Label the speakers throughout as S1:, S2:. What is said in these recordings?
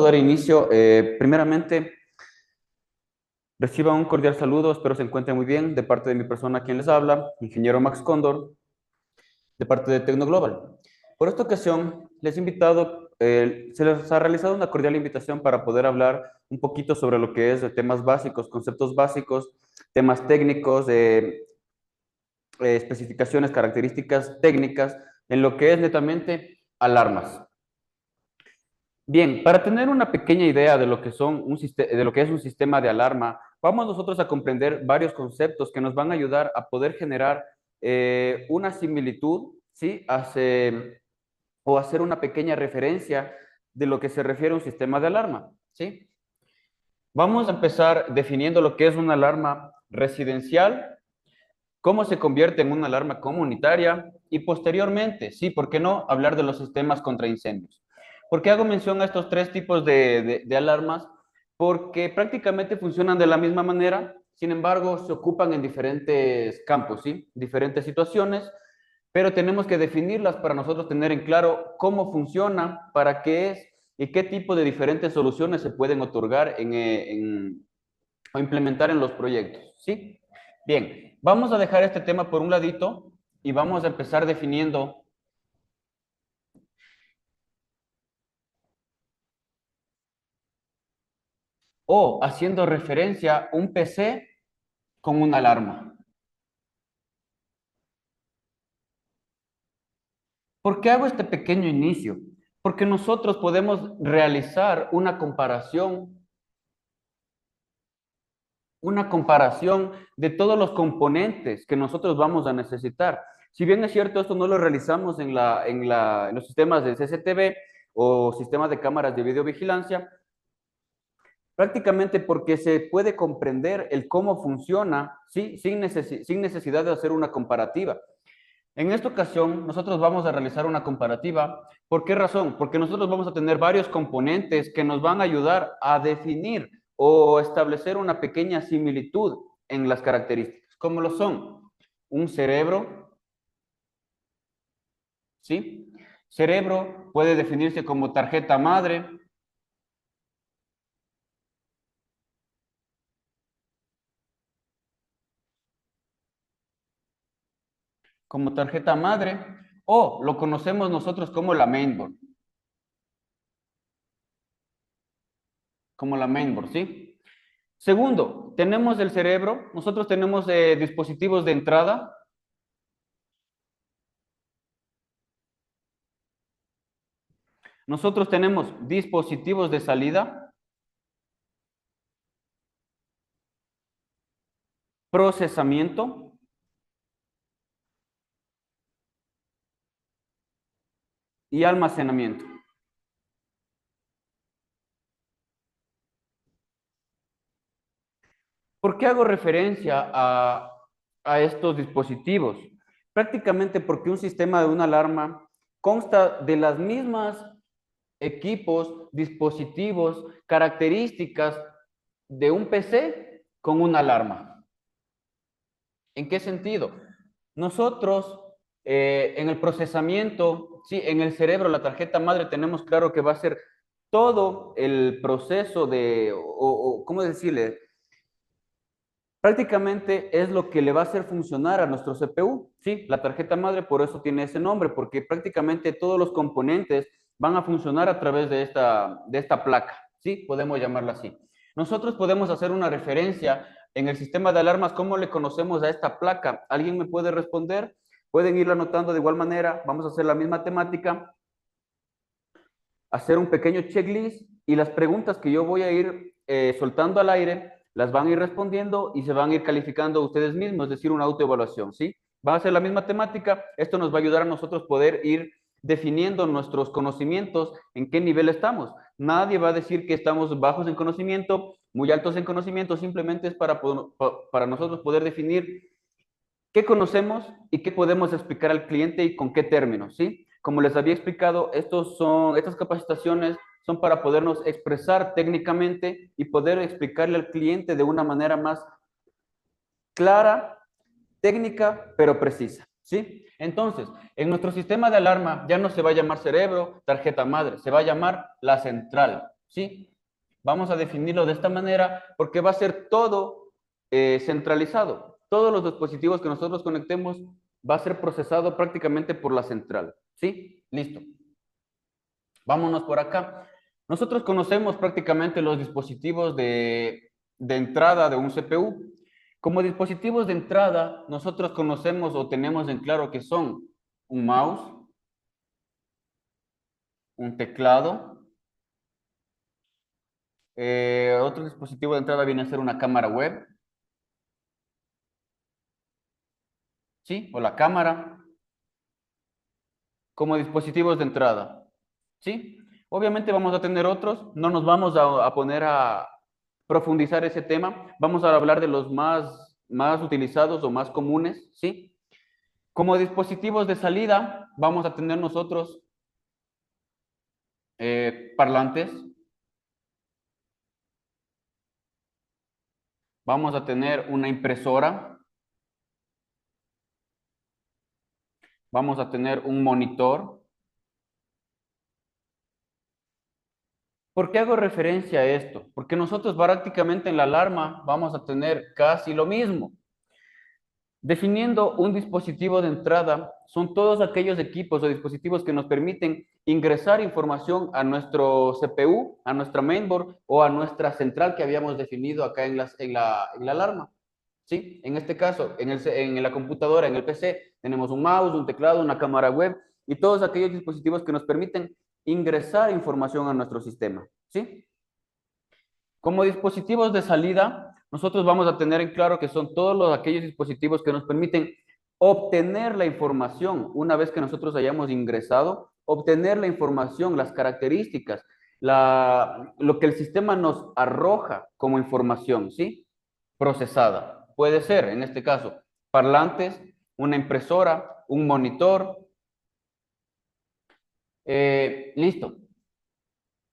S1: Dar inicio. Primeramente, reciba un cordial saludo, espero se encuentre muy bien, de parte de mi persona quien les habla, ingeniero Max Cóndor, de parte de Tecnoglobal. Por esta ocasión, les he invitado, se les ha realizado una cordial invitación para poder hablar un poquito sobre lo que es de temas básicos, conceptos básicos, temas técnicos, especificaciones, características técnicas, en lo que es netamente alarmas. Bien, para tener una pequeña idea de lo que de lo que es un sistema de alarma, vamos nosotros a comprender varios conceptos que nos van a ayudar a poder generar una similitud, ¿sí? O hacer una pequeña referencia de lo que se refiere a un sistema de alarma, ¿sí? Vamos a empezar definiendo lo que es una alarma residencial, cómo se convierte en una alarma comunitaria y posteriormente, sí, ¿por qué no hablar de los sistemas contra incendios? ¿Por qué hago mención a estos tres tipos de alarmas? Porque prácticamente funcionan de la misma manera, sin embargo, se ocupan en diferentes campos, ¿sí? Diferentes situaciones, pero tenemos que definirlas para nosotros tener en claro cómo funciona, para qué es y qué tipo de diferentes soluciones se pueden otorgar o implementar en los proyectos, ¿sí? Bien, vamos a dejar este tema por un ladito y vamos a empezar definiendo o haciendo referencia a un PC con una alarma. ¿Por qué hago este pequeño inicio? Porque nosotros podemos realizar una comparación de todos los componentes que nosotros vamos a necesitar. Si bien es cierto, esto no lo realizamos en los sistemas de CCTV o sistemas de cámaras de videovigilancia, prácticamente porque se puede comprender el cómo funciona, ¿sí? Sin necesidad de hacer una comparativa. En esta ocasión, nosotros vamos a realizar una comparativa. ¿Por qué razón? Porque nosotros vamos a tener varios componentes que nos van a ayudar a definir o establecer una pequeña similitud en las características, como lo son un cerebro, ¿sí? Cerebro puede definirse como tarjeta madre, o lo conocemos nosotros como la mainboard, ¿sí? Segundo, tenemos el cerebro, nosotros tenemos dispositivos de entrada, nosotros tenemos dispositivos de salida, procesamiento y almacenamiento. ¿Por qué hago referencia a estos dispositivos? Prácticamente porque un sistema de una alarma consta de las mismas equipos, dispositivos, características de un PC con una alarma. ¿En qué sentido? Nosotros en el procesamiento, sí, en el cerebro, la tarjeta madre, tenemos claro que va a ser todo el proceso ¿cómo decirle? Prácticamente es lo que le va a hacer funcionar a nuestro CPU, sí, la tarjeta madre, por eso tiene ese nombre, porque prácticamente todos los componentes van a funcionar a través de esta placa, sí, podemos llamarla así. Nosotros podemos hacer una referencia en el sistema de alarmas, ¿cómo le conocemos a esta placa? ¿Alguien me puede responder? Pueden irlo anotando de igual manera, vamos a hacer la misma temática, hacer un pequeño checklist y las preguntas que yo voy a ir soltando al aire las van a ir respondiendo y se van a ir calificando ustedes mismos, es decir, una autoevaluación, ¿sí? Va a ser la misma temática, esto nos va a ayudar a nosotros poder ir definiendo nuestros conocimientos, en qué nivel estamos. Nadie va a decir que estamos bajos en conocimiento, muy altos en conocimiento, simplemente es para nosotros poder definir qué conocemos y qué podemos explicar al cliente y con qué términos, ¿sí? Como les había explicado, estas capacitaciones son para podernos expresar técnicamente y poder explicarle al cliente de una manera más clara, técnica, pero precisa, ¿sí? Entonces, en nuestro sistema de alarma ya no se va a llamar cerebro, tarjeta madre, se va a llamar la central. ¿sí? Vamos a definirlo de esta manera porque va a ser todo centralizado. Todos los dispositivos que nosotros conectemos va a ser procesado prácticamente por la central, ¿sí? Listo. Vámonos por acá. Nosotros conocemos prácticamente los dispositivos de entrada de un CPU. Como dispositivos de entrada, nosotros conocemos o tenemos en claro que son un mouse, un teclado. Otro dispositivo de entrada viene a ser una cámara web, ¿sí? O la cámara, como dispositivos de entrada, ¿sí? Obviamente vamos a tener otros, no nos vamos a poner a profundizar ese tema, vamos a hablar de los más utilizados o más comunes, ¿sí? Como dispositivos de salida, vamos a tener nosotros parlantes, vamos a tener una impresora, vamos a tener un monitor. ¿Por qué hago referencia a esto? Porque nosotros prácticamente en la alarma vamos a tener casi lo mismo. Definiendo un dispositivo de entrada, son todos aquellos equipos o dispositivos que nos permiten ingresar información a nuestro CPU, a nuestra mainboard o a nuestra central que habíamos definido acá en la alarma. ¿Sí? En este caso, en la computadora, en el PC, tenemos un mouse, un teclado, una cámara web y todos aquellos dispositivos que nos permiten ingresar información a nuestro sistema. ¿Sí? Como dispositivos de salida, nosotros vamos a tener en claro que son todos aquellos dispositivos que nos permiten obtener la información una vez que nosotros hayamos ingresado, obtener la información, las características, lo que el sistema nos arroja como información, ¿sí? Procesada. Puede ser, en este caso, parlantes, una impresora, un monitor. Listo.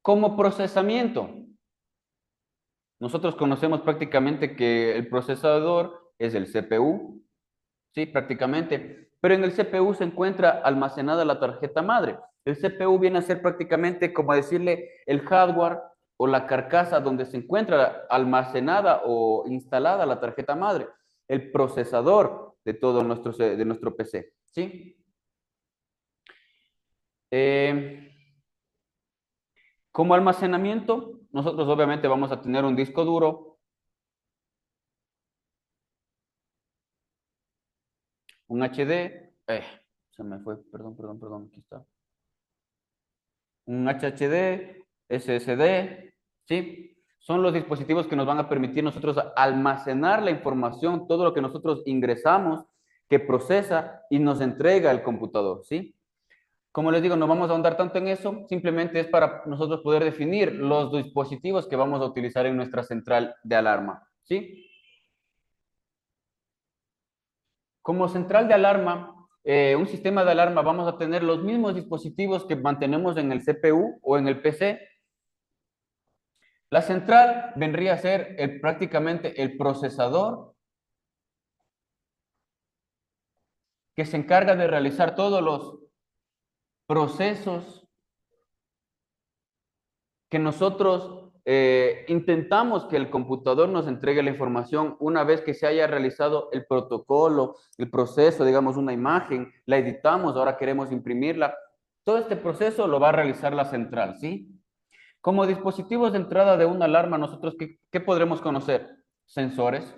S1: Como procesamiento, nosotros conocemos prácticamente que el procesador es el CPU, ¿sí? Prácticamente. Pero en el CPU se encuentra almacenada la tarjeta madre. El CPU viene a ser prácticamente como decirle el hardware o la carcasa donde se encuentra almacenada o instalada la tarjeta madre, el procesador de todo de nuestro PC, ¿sí? Eh, como almacenamiento, nosotros obviamente vamos a tener un disco duro, un HD, se me fue, perdón, perdón, perdón, aquí está. Un HHD, SSD, ¿sí? Son los dispositivos que nos van a permitir nosotros almacenar la información, todo lo que nosotros ingresamos, que procesa y nos entrega el computador, ¿sí? Como les digo, no vamos a ahondar tanto en eso, simplemente es para nosotros poder definir los dispositivos que vamos a utilizar en nuestra central de alarma, ¿sí? Como central de alarma, un sistema de alarma, vamos a tener los mismos dispositivos que mantenemos en el CPU o en el PC. La central vendría a ser prácticamente el procesador que se encarga de realizar todos los procesos que nosotros intentamos que el computador nos entregue la información una vez que se haya realizado el protocolo, el proceso, digamos una imagen, la editamos, ahora queremos imprimirla. Todo este proceso lo va a realizar la central, ¿sí? Como dispositivos de entrada de una alarma, nosotros, ¿qué podremos conocer? Sensores.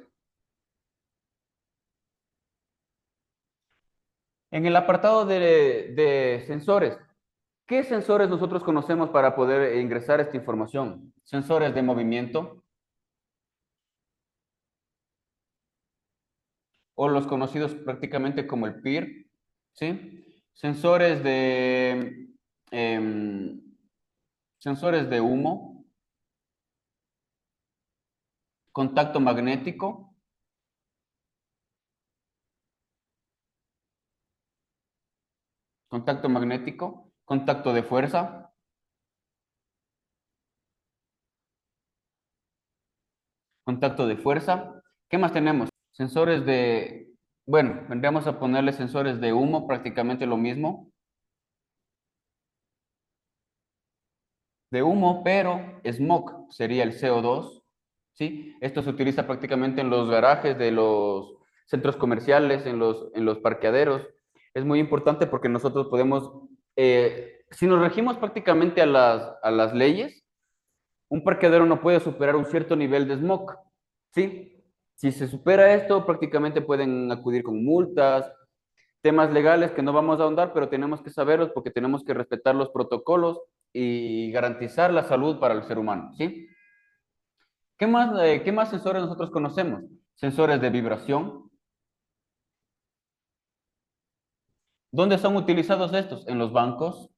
S1: En el apartado de sensores, ¿qué sensores nosotros conocemos para poder ingresar esta información? Sensores de movimiento o los conocidos prácticamente como el PIR, ¿sí? Sensores em, sensores de humo, contacto magnético, contacto magnético, contacto de fuerza, contacto de fuerza. ¿Qué más tenemos? Sensores bueno, vendríamos a ponerle sensores de humo, prácticamente lo mismo. de humo, pero smog sería el CO2, ¿sí? Esto se utiliza prácticamente en los garajes de los centros comerciales, en los parqueaderos. Es muy importante porque nosotros podemos, si nos regimos prácticamente a las leyes, un parqueadero no puede superar un cierto nivel de smog, ¿sí? Si se supera esto, prácticamente pueden acudir con multas, temas legales que no vamos a ahondar, pero tenemos que saberlos porque tenemos que respetar los protocolos y garantizar la salud para el ser humano, ¿sí? Qué más sensores nosotros conocemos? Sensores de vibración. ¿Dónde son utilizados estos? En los bancos,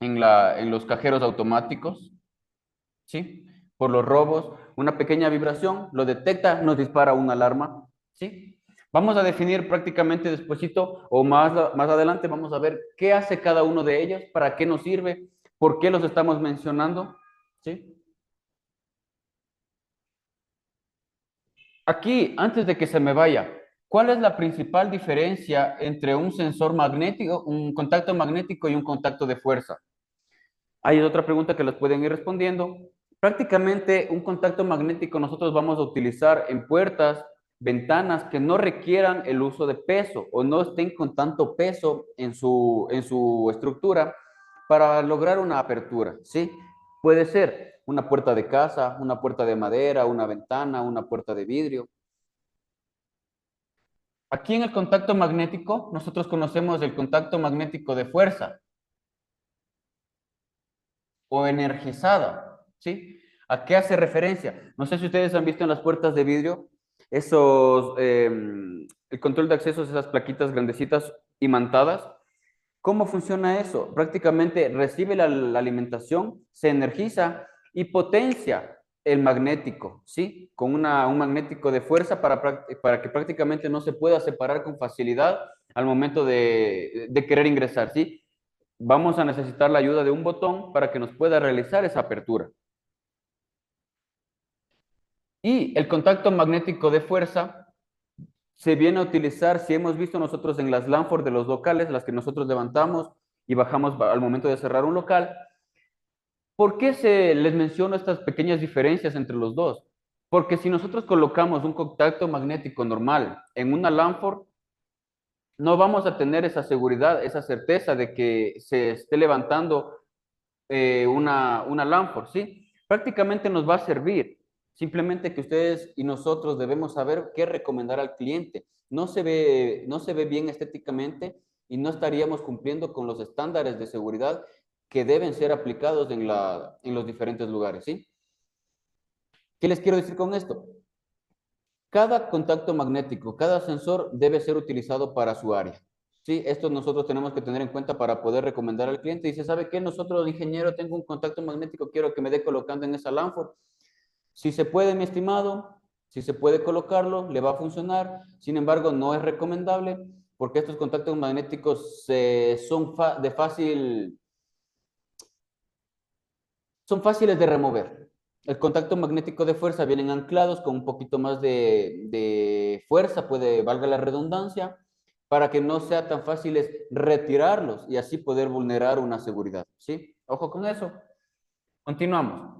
S1: en los cajeros automáticos, ¿sí? Por los robos, una pequeña vibración lo detecta, nos dispara una alarma, ¿sí? Vamos a definir prácticamente despuesito o más adelante vamos a ver qué hace cada uno de ellos, para qué nos sirve, por qué los estamos mencionando, ¿sí? Aquí, antes de que se me vaya, ¿cuál es la principal diferencia entre un sensor magnético, un contacto magnético y un contacto de fuerza? Hay otra pregunta que las pueden ir respondiendo. Prácticamente un contacto magnético nosotros vamos a utilizar en puertas, ventanas que no requieran el uso de peso o no estén con tanto peso en su estructura para lograr una apertura, ¿sí? Puede ser una puerta de casa, una puerta de madera, una ventana, una puerta de vidrio. Aquí en el contacto magnético, nosotros conocemos el contacto magnético de fuerza o energizada, ¿sí? ¿A qué hace referencia? No sé si ustedes han visto en las puertas de vidrio el control de accesos, esas plaquitas grandecitas imantadas. ¿Cómo funciona eso? Prácticamente recibe la alimentación, se energiza y potencia el magnético, ¿sí? Con un magnético de fuerza para que prácticamente no se pueda separar con facilidad al momento de querer ingresar, ¿sí? Vamos a necesitar la ayuda de un botón para que nos pueda realizar esa apertura. Y el contacto magnético de fuerza se viene a utilizar, si hemos visto nosotros en las Lanford de los locales, las que nosotros levantamos y bajamos al momento de cerrar un local. ¿Por qué se les menciono estas pequeñas diferencias entre los dos? Porque si nosotros colocamos un contacto magnético normal en una Lanford, no vamos a tener esa seguridad, esa certeza de que se esté levantando una Lanford, ¿sí? Prácticamente nos va a servir. Simplemente que ustedes y nosotros debemos saber qué recomendar al cliente. No se ve bien estéticamente y no estaríamos cumpliendo con los estándares de seguridad que deben ser aplicados en los diferentes lugares, ¿sí? ¿Qué les quiero decir con esto? Cada contacto magnético, cada sensor debe ser utilizado para su área. Sí, esto nosotros tenemos que tener en cuenta para poder recomendar al cliente. Dice, ¿sabe qué? Nosotros, ingeniero, tengo un contacto magnético, quiero que me dé colocando en esa Lanford. Si se puede, mi estimado, si se puede colocarlo, le va a funcionar. Sin embargo, no es recomendable porque estos contactos magnéticos son fáciles de remover. El contacto magnético de fuerza vienen anclados con un poquito más de fuerza, valga la redundancia, para que no sea tan fácil retirarlos y así poder vulnerar una seguridad, ¿sí? Ojo con eso. Continuamos.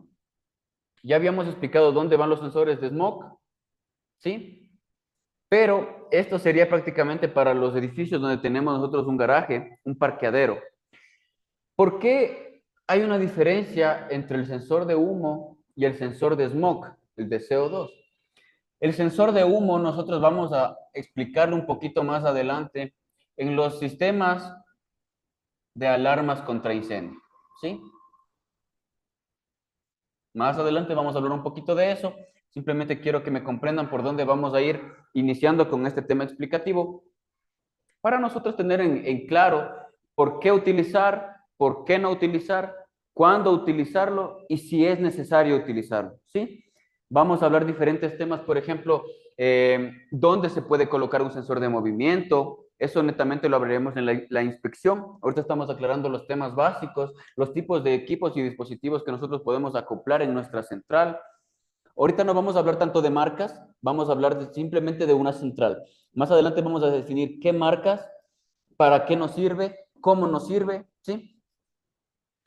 S1: Ya habíamos explicado dónde van los sensores de smog, ¿sí? Pero esto sería prácticamente para los edificios donde tenemos nosotros un garaje, un parqueadero. ¿Por qué hay una diferencia entre el sensor de humo y el sensor de smog, el de CO2? El sensor de humo nosotros vamos a explicarlo un poquito más adelante en los sistemas de alarmas contra incendio, ¿sí? Más adelante vamos a hablar un poquito de eso. Simplemente quiero que me comprendan por dónde vamos a ir iniciando con este tema explicativo para nosotros tener en claro por qué utilizar, por qué no utilizar, cuándo utilizarlo y si es necesario utilizarlo, ¿sí? Vamos a hablar diferentes temas, por ejemplo, dónde se puede colocar un sensor de movimiento. Eso netamente lo hablaremos en la inspección. Ahorita estamos aclarando los temas básicos, los tipos de equipos y dispositivos que nosotros podemos acoplar en nuestra central. Ahorita no vamos a hablar tanto de marcas, vamos a hablar simplemente de una central. Más adelante vamos a definir qué marcas, para qué nos sirve ¿Cómo nos sirve? ¿Sí?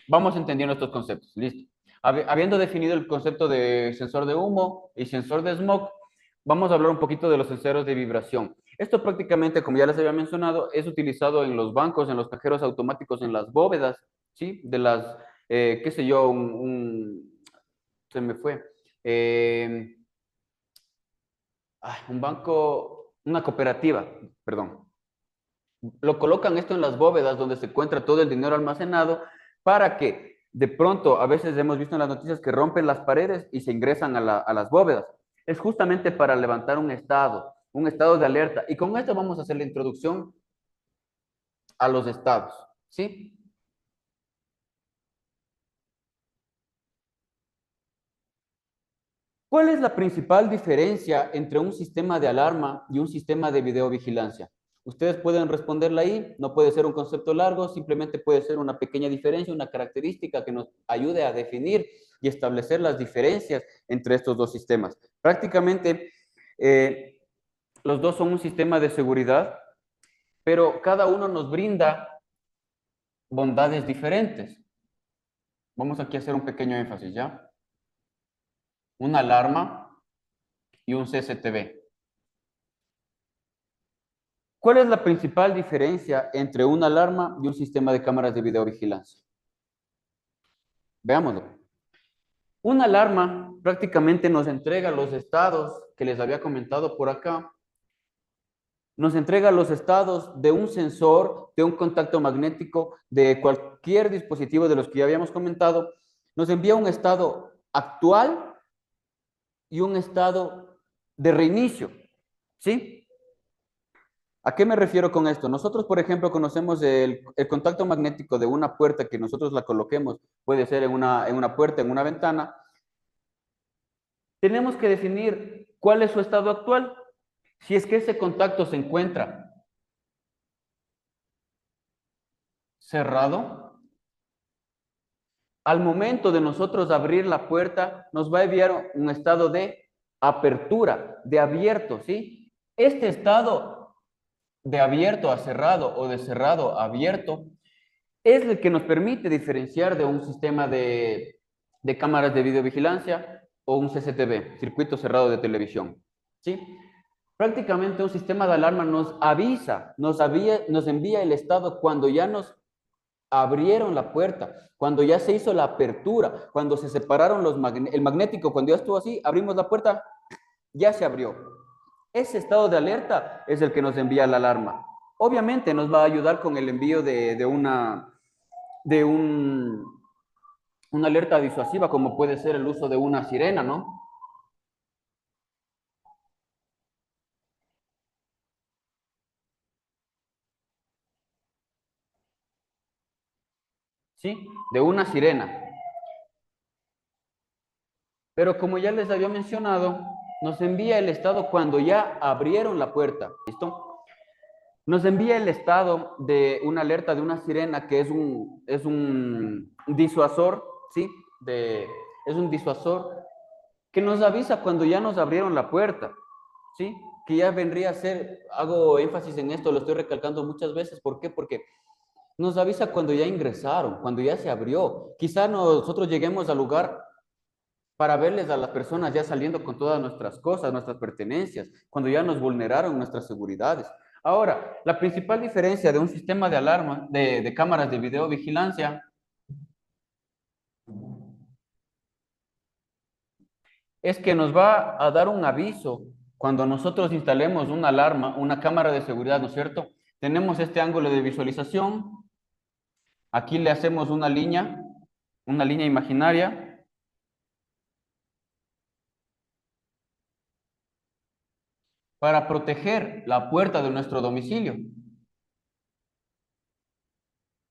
S1: Vamos entendiendo estos conceptos. Listo. Habiendo definido el concepto de sensor de humo y sensor de smog, vamos a hablar un poquito de los sensores de vibración. Esto prácticamente, como ya les había mencionado, es utilizado en los bancos, en los cajeros automáticos, en las bóvedas, ¿sí? De las, qué sé yo, se me fue. Eh, un banco, una cooperativa, perdón. Lo colocan esto en las bóvedas donde se encuentra todo el dinero almacenado para que de pronto, a veces hemos visto en las noticias que rompen las paredes y se ingresan a las bóvedas. Es justamente para levantar un estado de alerta. Y con esto vamos a hacer la introducción a los estados, ¿sí? ¿Cuál es la principal diferencia entre un sistema de alarma y un sistema de videovigilancia? Ustedes pueden responderla ahí, no puede ser un concepto largo, simplemente puede ser una pequeña diferencia, una característica que nos ayude a definir y establecer las diferencias entre estos dos sistemas. Prácticamente, eh, los dos son un sistema de seguridad, pero cada uno nos brinda bondades diferentes. Vamos aquí a hacer un pequeño énfasis, ¿ya? Una alarma y un CCTV. ¿Cuál es la principal diferencia entre una alarma y un sistema de cámaras de videovigilancia? Veámoslo. Una alarma prácticamente nos entrega los estados que les había comentado por acá. Nos entrega los estados de un sensor, de un contacto magnético, de cualquier dispositivo de los que ya habíamos comentado. Nos envía un estado actual y un estado de reinicio. ¿Sí? ¿A qué me refiero con esto? Nosotros, por ejemplo, conocemos el contacto magnético de una puerta que nosotros la coloquemos, puede ser en una puerta, en una ventana. Tenemos que definir cuál es su estado actual. Si es que ese contacto se encuentra cerrado, al momento de nosotros abrir la puerta, nos va a enviar un estado de apertura, de abierto, ¿sí? Este estado de abierto a cerrado o de cerrado a abierto es el que nos permite diferenciar de un sistema de cámaras de videovigilancia o un CCTV, circuito cerrado de televisión. ¿Sí? Prácticamente un sistema de alarma nos avisa, nos envía el estado cuando ya nos abrieron la puerta, cuando ya se hizo la apertura, cuando se separaron el magnético, cuando ya estuvo así, abrimos la puerta, ya se abrió. Ese estado de alerta es el que nos envía la alarma. Obviamente nos va a ayudar con el envío de una alerta disuasiva, como puede ser el uso de una sirena, ¿no? ¿Sí? De una sirena. Pero como ya les había mencionado, nos envía el estado cuando ya abrieron la puerta. ¿Listo? Nos envía el estado de una alerta de una sirena que es un disuasor, ¿sí? Es un disuasor que nos avisa cuando ya nos abrieron la puerta, ¿sí? Que ya vendría a ser, hago énfasis en esto, lo estoy recalcando muchas veces. ¿Por qué? Porque nos avisa cuando ya ingresaron, cuando ya se abrió. Quizá nosotros lleguemos al lugar para verles a las personas ya saliendo con todas nuestras cosas, nuestras pertenencias, cuando ya nos vulneraron nuestras seguridades. Ahora, la principal diferencia de un sistema de alarma, de cámaras de videovigilancia, es que nos va a dar un aviso cuando nosotros instalemos una alarma, una cámara de seguridad, ¿no es cierto? Tenemos este ángulo de visualización, aquí le hacemos una línea imaginaria, para proteger la puerta de nuestro domicilio,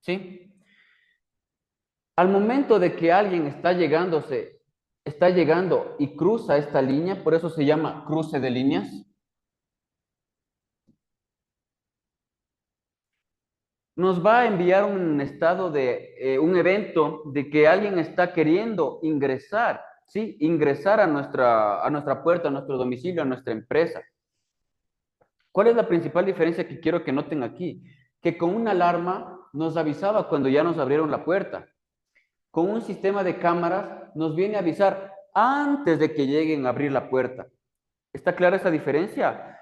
S1: ¿sí? Al momento de que alguien está llegando y cruza esta línea, por eso se llama cruce de líneas, nos va a enviar un estado un evento de que alguien está queriendo ingresar, ¿sí? Ingresar a nuestra puerta, a nuestro domicilio, a nuestra empresa. ¿Cuál es la principal diferencia que quiero que noten aquí? Que con una alarma nos avisaba cuando ya nos abrieron la puerta. Con un sistema de cámaras nos viene a avisar antes de que lleguen a abrir la puerta. ¿Está clara esa diferencia?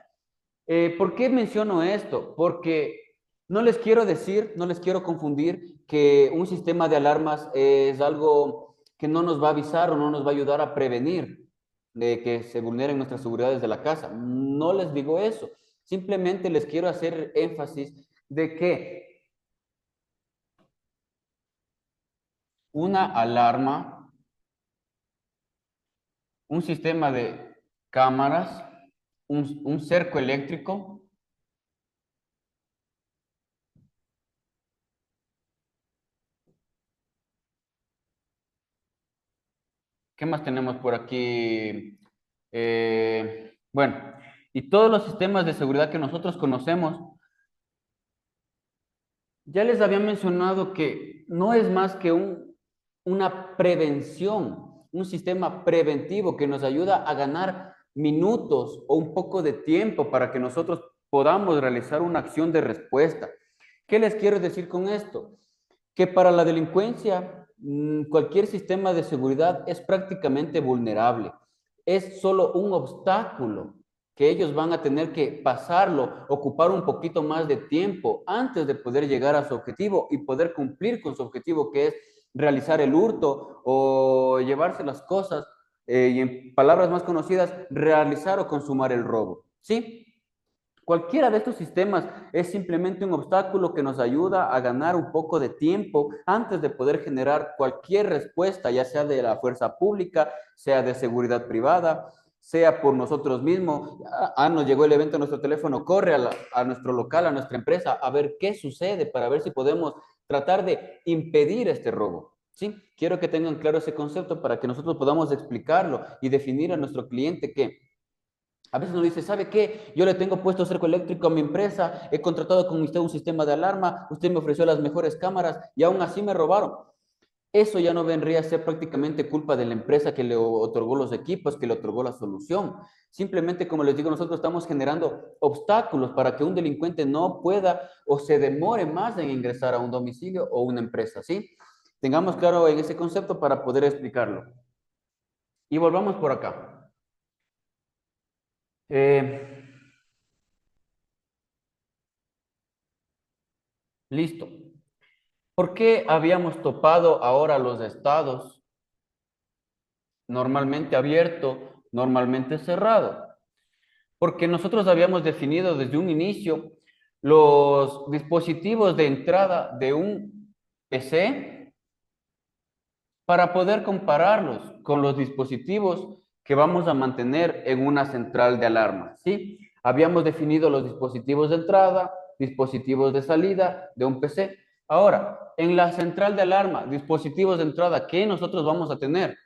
S1: ¿Por qué menciono esto? Porque no les quiero decir, no les quiero confundir que un sistema de alarmas es algo que no nos va a avisar o no nos va a ayudar a prevenir de que se vulneren nuestras seguridades de la casa. No les digo eso. Simplemente les quiero hacer énfasis de que una alarma, un sistema de cámaras, un cerco eléctrico. ¿Qué más tenemos por aquí? Bueno, y todos los sistemas de seguridad que nosotros conocemos, ya les había mencionado que no es más que una prevención, un sistema preventivo que nos ayuda a ganar minutos o un poco de tiempo para que nosotros podamos realizar una acción de respuesta. ¿Qué les quiero decir con esto? Que para la delincuencia cualquier sistema de seguridad es prácticamente vulnerable. Es solo un obstáculo que ellos van a tener que pasarlo, ocupar un poquito más de tiempo antes de poder llegar a su objetivo y poder cumplir con su objetivo, que es realizar el hurto o llevarse las cosas, y en palabras más conocidas, realizar o consumar el robo. ¿Sí? Cualquiera de estos sistemas es simplemente un obstáculo que nos ayuda a ganar un poco de tiempo antes de poder generar cualquier respuesta, ya sea de la fuerza pública, sea de seguridad privada, sea por nosotros mismos. Nos llegó el evento a nuestro teléfono, corre a nuestro local, a nuestra empresa, a ver qué sucede para ver si podemos tratar de impedir este robo. ¿Sí? Quiero que tengan claro ese concepto para que nosotros podamos explicarlo y definir a nuestro cliente que a veces nos dice, ¿sabe qué? Yo le tengo puesto cerco eléctrico a mi empresa, he contratado con usted un sistema de alarma, usted me ofreció las mejores cámaras y aún así me robaron. Eso ya no vendría a ser prácticamente culpa de la empresa que le otorgó los equipos, que le otorgó la solución. Simplemente, como les digo, nosotros estamos generando obstáculos para que un delincuente no pueda o se demore más en ingresar a un domicilio o una empresa, ¿sí? Tengamos claro en ese concepto para poder explicarlo. Y volvamos por acá. Listo. ¿Por qué habíamos topado ahora los estados normalmente abierto, normalmente cerrado? Porque nosotros habíamos definido desde un inicio los dispositivos de entrada de un PC para poder compararlos con los dispositivos que vamos a mantener en una central de alarma, ¿sí? Habíamos definido los dispositivos de entrada, dispositivos de salida de un PC. Ahora, en la central de alarma, dispositivos de entrada, ¿qué nosotros vamos a tener?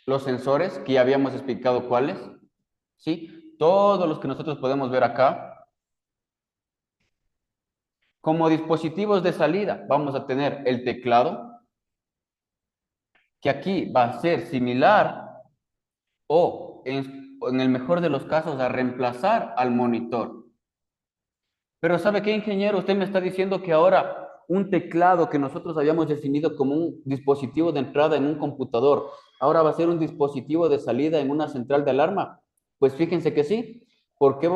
S1: Los sensores, que ya habíamos explicado cuáles, ¿sí? Todos los que nosotros podemos ver acá. Como dispositivos de salida, vamos a tener el teclado, que aquí va a ser similar o en el mejor de los casos a reemplazar al monitor. Pero ¿sabe qué, ingeniero? Usted me está diciendo que ahora un teclado que nosotros habíamos definido como un dispositivo de entrada en un computador, ahora va a ser un dispositivo de salida en una central de alarma. Pues fíjense que sí. ¿Por qué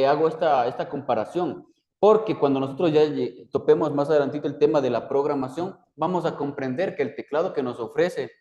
S1: hago esta comparación? Porque cuando nosotros ya topemos más adelantito el tema de la programación, vamos a comprender que el teclado que nos ofrece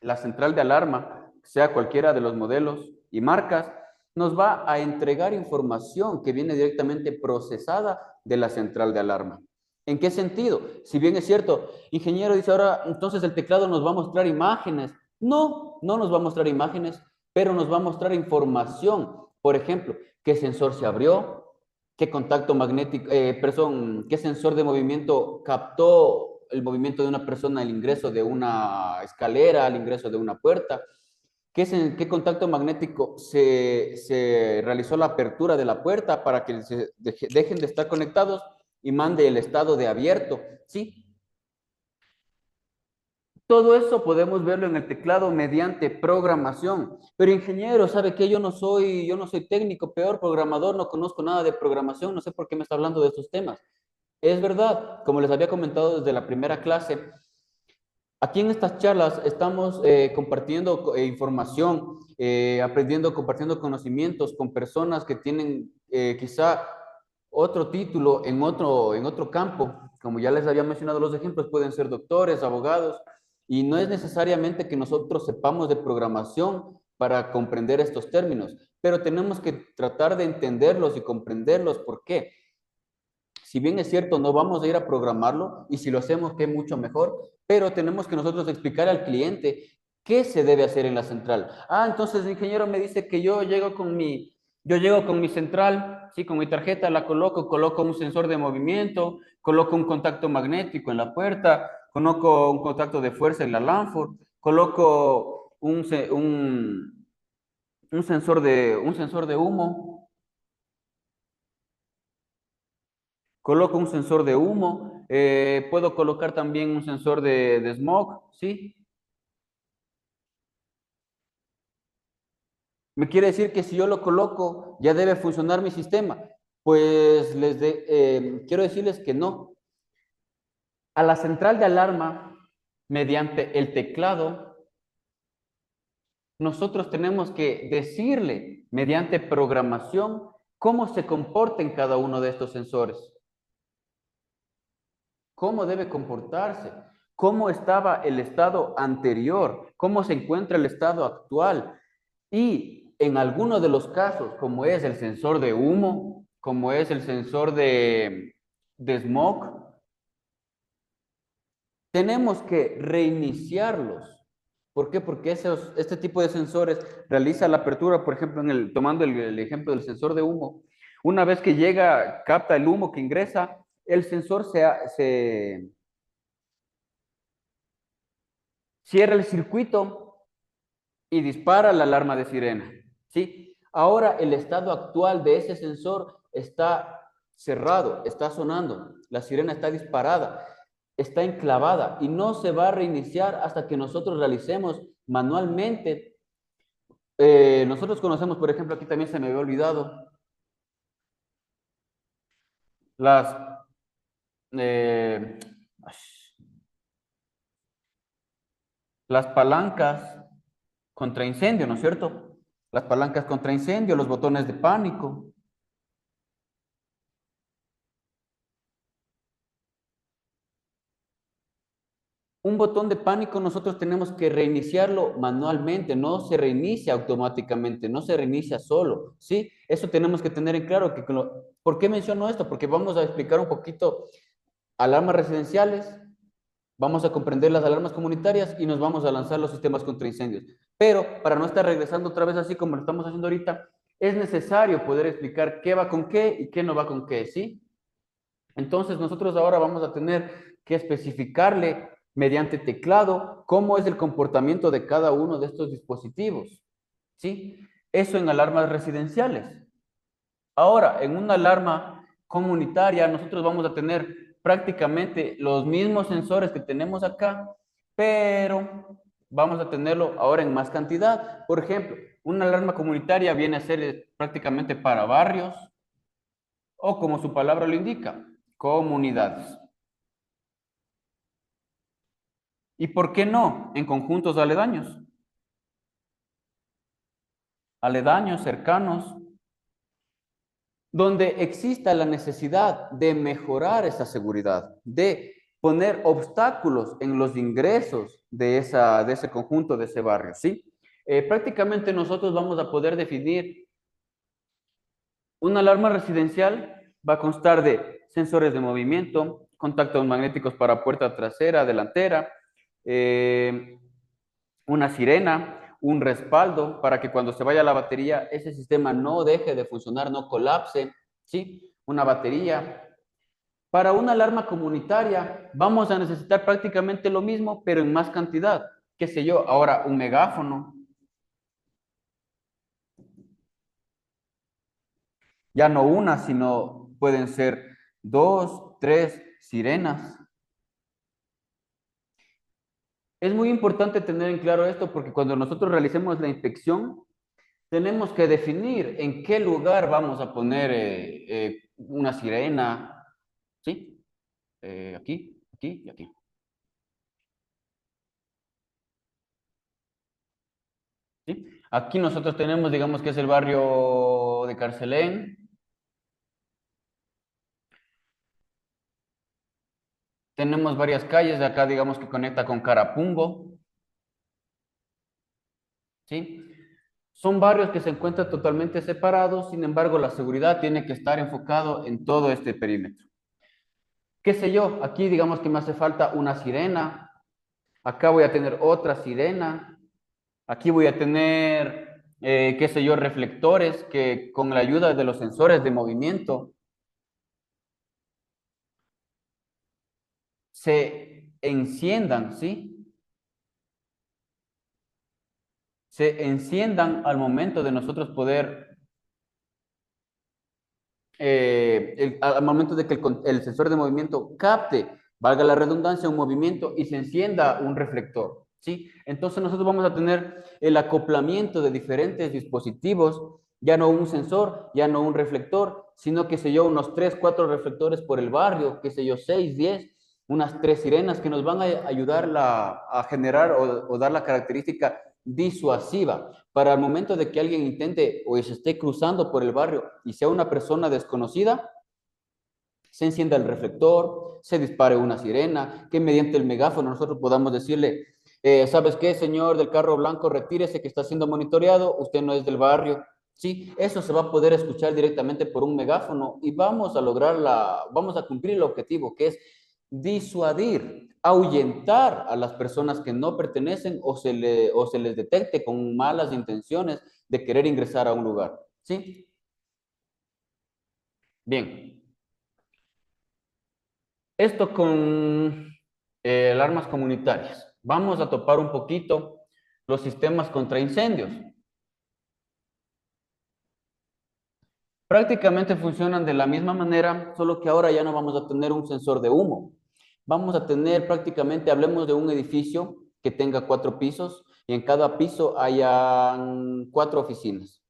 S1: la central de alarma, sea cualquiera de los modelos y marcas, nos va a entregar información que viene directamente procesada de la central de alarma. ¿En qué sentido? Si bien es cierto, ingeniero dice ahora, entonces el teclado nos va a mostrar imágenes. No, no nos va a mostrar imágenes, pero nos va a mostrar información. Por ejemplo, qué sensor se abrió, qué contacto magnético, qué sensor de movimiento captó el movimiento de una persona al ingreso de una escalera, al ingreso de una puerta, qué contacto magnético se realizó la apertura de la puerta para que dejen de estar conectados y mande el estado de abierto, ¿sí? Todo eso podemos verlo en el teclado mediante programación. Pero ingeniero, ¿sabe qué? Yo no soy técnico, peor programador, no conozco nada de programación, no sé por qué me está hablando de estos temas. Es verdad, como les había comentado desde la primera clase, aquí en estas charlas estamos compartiendo información, aprendiendo, compartiendo conocimientos con personas que tienen quizá otro título en otro campo. Como ya les había mencionado, los ejemplos pueden ser doctores, abogados, y no es necesariamente que nosotros sepamos de programación para comprender estos términos, pero tenemos que tratar de entenderlos y comprenderlos. ¿Por qué? Si bien es cierto, no vamos a ir a programarlo y si lo hacemos, qué mucho mejor, pero tenemos que nosotros explicar al cliente qué se debe hacer en la central. Ah, entonces el ingeniero me dice que yo llego con mi central, sí, con mi tarjeta, la coloco, coloco un sensor de movimiento, coloco un contacto magnético en la puerta, coloco un contacto de fuerza en la Lanford, coloco un sensor de humo. Coloco un sensor de humo, puedo colocar también un sensor de smog, ¿sí? Me quiere decir que si yo lo coloco, ya debe funcionar mi sistema. Pues quiero decirles que no. A la central de alarma, mediante el teclado, nosotros tenemos que decirle, mediante programación, cómo se comporta en cada uno de estos sensores, cómo debe comportarse, cómo estaba el estado anterior, cómo se encuentra el estado actual. Y en algunos de los casos, como es el sensor de humo, como es el sensor de smog, tenemos que reiniciarlos. ¿Por qué? Porque este tipo de sensores realiza la apertura, por ejemplo, tomando el ejemplo del sensor de humo. Una vez que llega, capta el humo que ingresa, el sensor se cierra el circuito y dispara la alarma de sirena, ¿sí? Ahora el estado actual de ese sensor está cerrado, está sonando, la sirena está disparada, está enclavada y no se va a reiniciar hasta que nosotros realicemos manualmente. Nosotros conocemos, por ejemplo, aquí también se me había olvidado, las, eh, las palancas contra incendio, ¿no es cierto? Las palancas contra incendio, los botones de pánico. Un botón de pánico nosotros tenemos que reiniciarlo manualmente, no se reinicia automáticamente, no se reinicia solo, ¿sí? Eso tenemos que tener en claro. ¿Por qué menciono esto? Porque vamos a explicar un poquito alarmas residenciales, vamos a comprender las alarmas comunitarias y nos vamos a lanzar los sistemas contra incendios. Pero para no estar regresando otra vez así como lo estamos haciendo ahorita, es necesario poder explicar qué va con qué y qué no va con qué, ¿sí? Entonces nosotros ahora vamos a tener que especificarle mediante teclado cómo es el comportamiento de cada uno de estos dispositivos, ¿sí? Eso en alarmas residenciales. Ahora, en una alarma comunitaria, nosotros vamos a tener prácticamente los mismos sensores que tenemos acá, pero vamos a tenerlo ahora en más cantidad. Por ejemplo, una alarma comunitaria viene a ser prácticamente para barrios o, como su palabra lo indica, comunidades. ¿Y por qué no en conjuntos aledaños? Aledaños, cercanos, donde exista la necesidad de mejorar esa seguridad, de poner obstáculos en los ingresos de ese conjunto, de ese barrio, ¿sí? Prácticamente nosotros vamos a poder definir una alarma residencial, va a constar de sensores de movimiento, contactos magnéticos para puerta trasera, delantera, eh, una sirena, un respaldo para que cuando se vaya la batería, ese sistema no deje de funcionar, no colapse, ¿sí? Una batería. Para una alarma comunitaria vamos a necesitar prácticamente lo mismo, pero en más cantidad. ¿Qué sé yo? Ahora un megáfono, ya no una, sino pueden ser dos, tres sirenas. Es muy importante tener en claro esto porque cuando nosotros realicemos la inspección, tenemos que definir en qué lugar vamos a poner una sirena, ¿sí? aquí, aquí y aquí. ¿Sí? Aquí nosotros tenemos, digamos que es el barrio de Carcelén. Tenemos varias calles de acá, digamos que conecta con Carapungo. ¿Sí? Son barrios que se encuentran totalmente separados, sin embargo, la seguridad tiene que estar enfocado en todo este perímetro. ¿Qué sé yo? Aquí digamos que me hace falta una sirena, acá voy a tener otra sirena, aquí voy a tener, qué sé yo, reflectores que con la ayuda de los sensores de movimiento se enciendan, ¿sí? Se enciendan al momento de nosotros poder al momento de que el sensor de movimiento capte, valga la redundancia, un movimiento y se encienda un reflector, ¿sí? Entonces nosotros vamos a tener el acoplamiento de diferentes dispositivos, ya no un sensor, ya no un reflector, sino que sé yo, unos 3 4 reflectores por el barrio, qué sé yo, 6 10 unas 3 sirenas que nos van a ayudar a generar o dar la característica disuasiva para el momento de que alguien intente o se esté cruzando por el barrio y sea una persona desconocida, se encienda el reflector, se dispare una sirena, que mediante el megáfono nosotros podamos decirle, ¿sabes qué, señor del carro blanco? Retírese que está siendo monitoreado, usted no es del barrio. Sí, eso se va a poder escuchar directamente por un megáfono y vamos a lograr vamos a cumplir el objetivo que es disuadir, ahuyentar a las personas que no pertenecen o se les detecte con malas intenciones de querer ingresar a un lugar. ¿Sí? Bien. Esto con alarmas comunitarias. Vamos a topar un poquito los sistemas contra incendios. Prácticamente funcionan de la misma manera, solo que ahora ya no vamos a tener un sensor de humo. Vamos a tener prácticamente, hablemos de un edificio que tenga 4 pisos y en cada piso hayan 4 oficinas.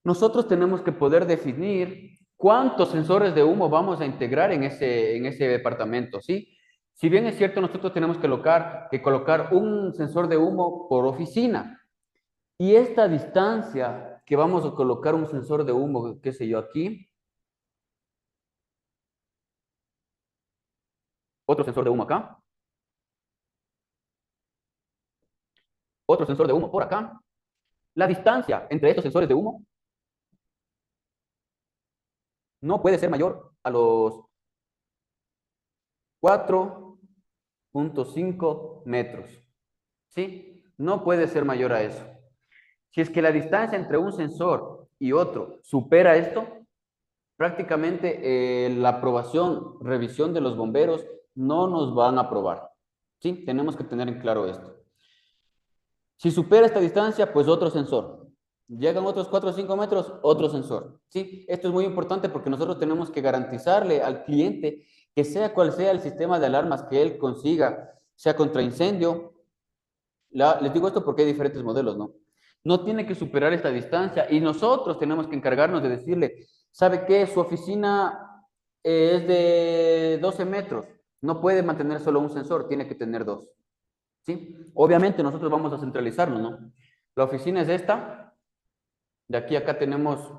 S1: Nosotros tenemos que poder definir cuántos sensores de humo vamos a integrar en ese departamento, ¿sí? Si bien es cierto, nosotros tenemos que colocar un sensor de humo por oficina. Y esta distancia que vamos a colocar un sensor de humo, qué sé yo, aquí, otro sensor de humo acá, otro sensor de humo por acá. La distancia entre estos sensores de humo no puede ser mayor a los 4,5 metros, ¿sí? No puede ser mayor a eso. Si es que la distancia entre un sensor y otro supera esto, prácticamente la aprobación, revisión de los bomberos no nos van a aprobar. ¿Sí? Tenemos que tener en claro esto. Si supera esta distancia, pues otro sensor. Llegan otros 4 o 5 metros, otro sensor. ¿Sí? Esto es muy importante porque nosotros tenemos que garantizarle al cliente que sea cual sea el sistema de alarmas que él consiga, sea contra incendio. Les digo esto porque hay diferentes modelos, ¿no? No tiene que superar esta distancia y nosotros tenemos que encargarnos de decirle, ¿sabe qué? Su oficina es de 12 metros. No puede mantener solo un sensor, tiene que tener dos. ¿Sí? Obviamente nosotros vamos a centralizarnos, ¿no? La oficina es esta, de aquí a acá tenemos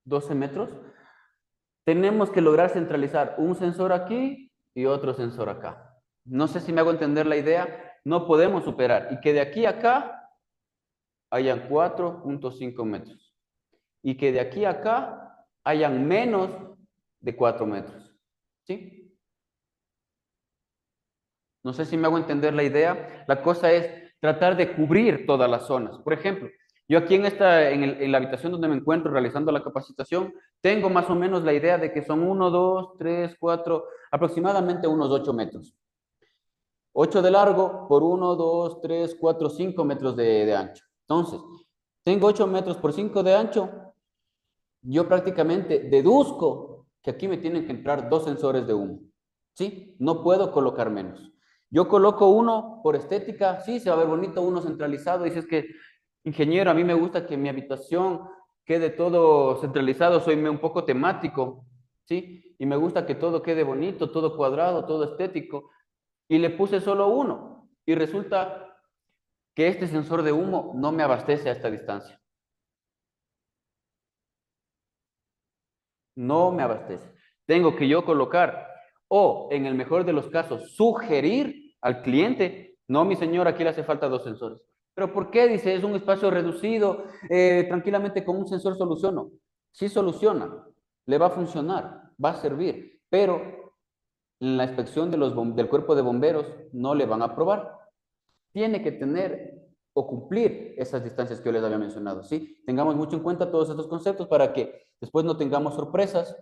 S1: 12 metros. Tenemos que lograr centralizar un sensor aquí y otro sensor acá. No sé si me hago entender la idea, no podemos superar y que de aquí a acá hayan 4,5 metros y que de aquí a acá hayan menos de 4 metros. ¿Sí? No sé si me hago entender la idea. La cosa es tratar de cubrir todas las zonas. Por ejemplo, yo aquí en la habitación donde me encuentro realizando la capacitación, tengo más o menos la idea de que son 1, 2, 3, 4, aproximadamente unos 8 metros. 8 de largo por 1, 2, 3, 4, 5 metros de ancho. Entonces, tengo 8 metros por 5 de ancho. Yo prácticamente deduzco que aquí me tienen que entrar 2 sensores de humo. ¿Sí? No puedo colocar menos. Yo coloco uno por estética, sí, se va a ver bonito uno centralizado. Dices que, ingeniero, a mí me gusta que mi habitación quede todo centralizado, soy un poco temático, ¿sí? Y me gusta que todo quede bonito, todo cuadrado, todo estético. Y le puse solo uno. Y resulta que este sensor de humo no me abastece a esta distancia. No me abastece. Tengo que yo colocar, o en el mejor de los casos, sugerir al cliente, no, mi señor, aquí le hace falta dos sensores. ¿Pero por qué? Dice, es un espacio reducido, tranquilamente con un sensor soluciono. Sí soluciona, le va a funcionar, va a servir, pero en la inspección de del cuerpo de bomberos no le van a aprobar. Tiene que tener o cumplir esas distancias que yo les había mencionado, ¿sí? Tengamos mucho en cuenta todos estos conceptos para que después no tengamos sorpresas.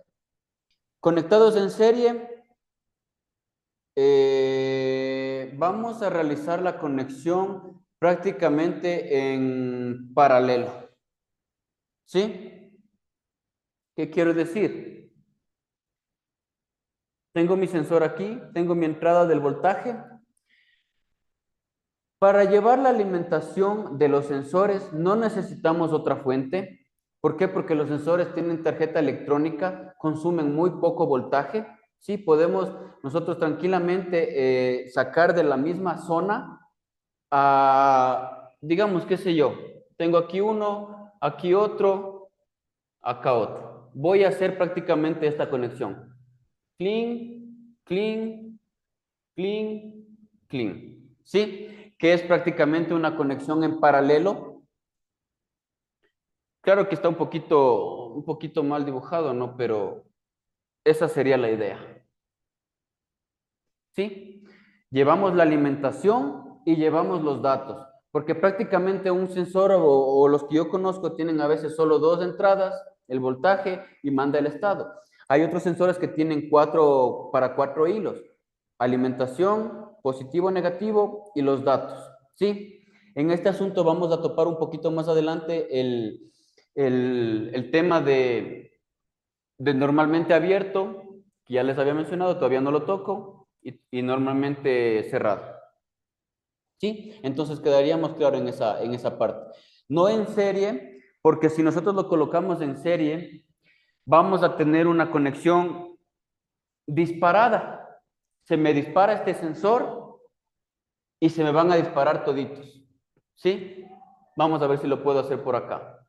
S1: Conectados en serie, vamos a realizar la conexión prácticamente en paralelo, ¿sí? ¿Qué quiero decir? Tengo mi sensor aquí, tengo mi entrada del voltaje. Para llevar la alimentación de los sensores no necesitamos otra fuente. ¿Por qué? Porque los sensores tienen tarjeta electrónica, consumen muy poco voltaje. Sí, podemos nosotros tranquilamente sacar de la misma zona a, digamos, qué sé yo, tengo aquí uno, aquí otro, acá otro. Voy a hacer prácticamente esta conexión. Clean, clean, clean, clean. ¿Sí? Que es prácticamente una conexión en paralelo. Claro que está un poquito mal dibujado, ¿no? Pero esa sería la idea. ¿Sí? Llevamos la alimentación y llevamos los datos, porque prácticamente un sensor o los que yo conozco tienen a veces solo dos entradas, el voltaje y manda el estado. Hay otros sensores que tienen para cuatro hilos, alimentación, positivo, negativo y los datos. ¿Sí? En este asunto vamos a topar un poquito más adelante el tema de normalmente abierto, que ya les había mencionado, todavía no lo toco, y normalmente cerrado. ¿Sí? Entonces quedaríamos claro en esa parte. No en serie, porque si nosotros lo colocamos en serie, vamos a tener una conexión disparada. Se me dispara este sensor y se me van a disparar toditos. ¿Sí? Vamos a ver si lo puedo hacer por acá.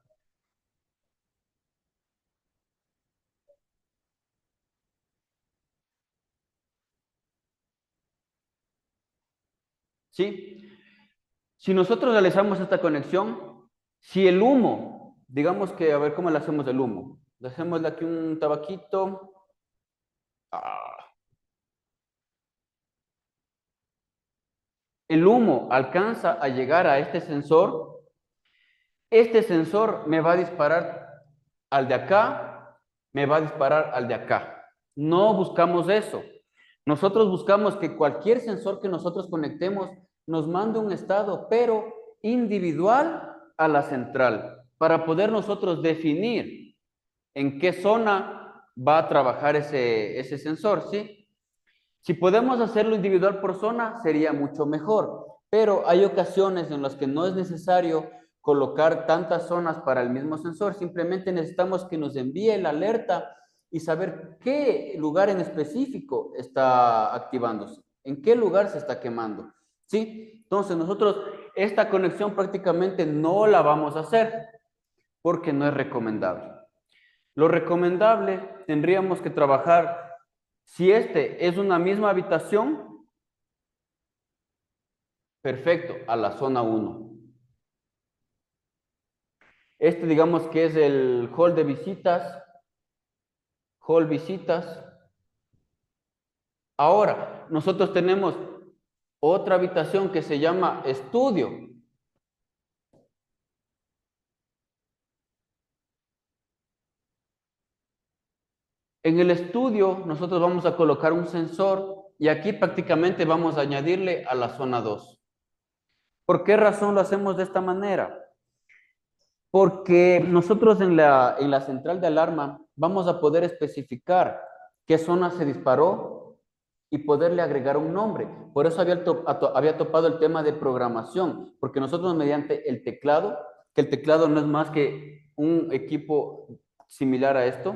S1: ¿Sí? Si nosotros realizamos esta conexión, si el humo, digamos que, a ver cómo le hacemos el humo. Le hacemos aquí un tabaquito. Ah. El humo alcanza a llegar a este sensor me va a disparar al de acá, me va a disparar al de acá. No buscamos eso. Nosotros buscamos que cualquier sensor que nosotros conectemos nos mande un estado, pero individual a la central, para poder nosotros definir en qué zona va a trabajar ese sensor, ¿sí? Si podemos hacerlo individual por zona, sería mucho mejor, pero hay ocasiones en las que no es necesario colocar tantas zonas para el mismo sensor, simplemente necesitamos que nos envíe la alerta y saber qué lugar en específico está activándose, en qué lugar se está quemando. ¿Sí? Entonces nosotros esta conexión prácticamente no la vamos a hacer porque no es recomendable. Lo recomendable tendríamos que trabajar, si este es una misma habitación, perfecto, a la zona uno. Este digamos que es el hall visitas. Ahora, nosotros tenemos otra habitación que se llama estudio. En el estudio nosotros vamos a colocar un sensor y aquí prácticamente vamos a añadirle a la zona 2. ¿Por qué razón lo hacemos de esta manera? Porque nosotros en la central de alarma vamos a poder especificar qué zona se disparó y poderle agregar un nombre. Por eso había topado el tema de programación, porque nosotros mediante el teclado, que el teclado no es más que un equipo similar a esto?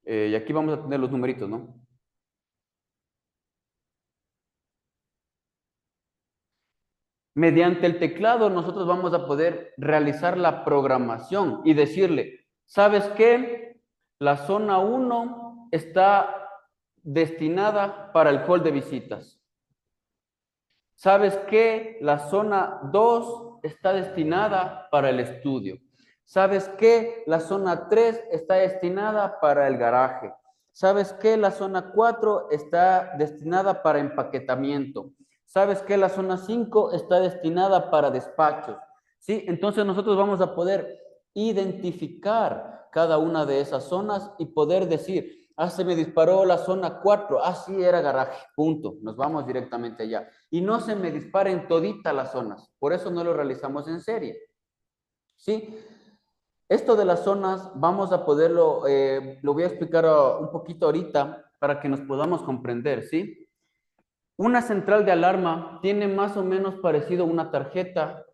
S1: Y aquí vamos a tener los numeritos, ¿no? Mediante el teclado nosotros vamos a poder realizar la programación y decirle, ¿sabes qué? La zona uno está destinada para el hall de visitas. ¿Sabes qué? La zona 2 está destinada para el estudio. ¿Sabes qué? La zona 3 está destinada para el garaje. ¿Sabes qué? La zona 4 está destinada para empaquetamiento. ¿Sabes qué? La zona 5 está destinada para despachos. ¿Sí? Entonces nosotros vamos a poder identificar cada una de esas zonas y poder decir, ah, se me disparó la zona 4, ah, sí, era garaje, punto, nos vamos directamente allá. Y no se me disparen toditas las zonas, por eso no lo realizamos en serie. ¿Sí? Esto de las zonas vamos a poderlo, lo voy a explicar un poquito ahorita para que nos podamos comprender, ¿sí? Una central de alarma tiene más o menos parecido a una tarjeta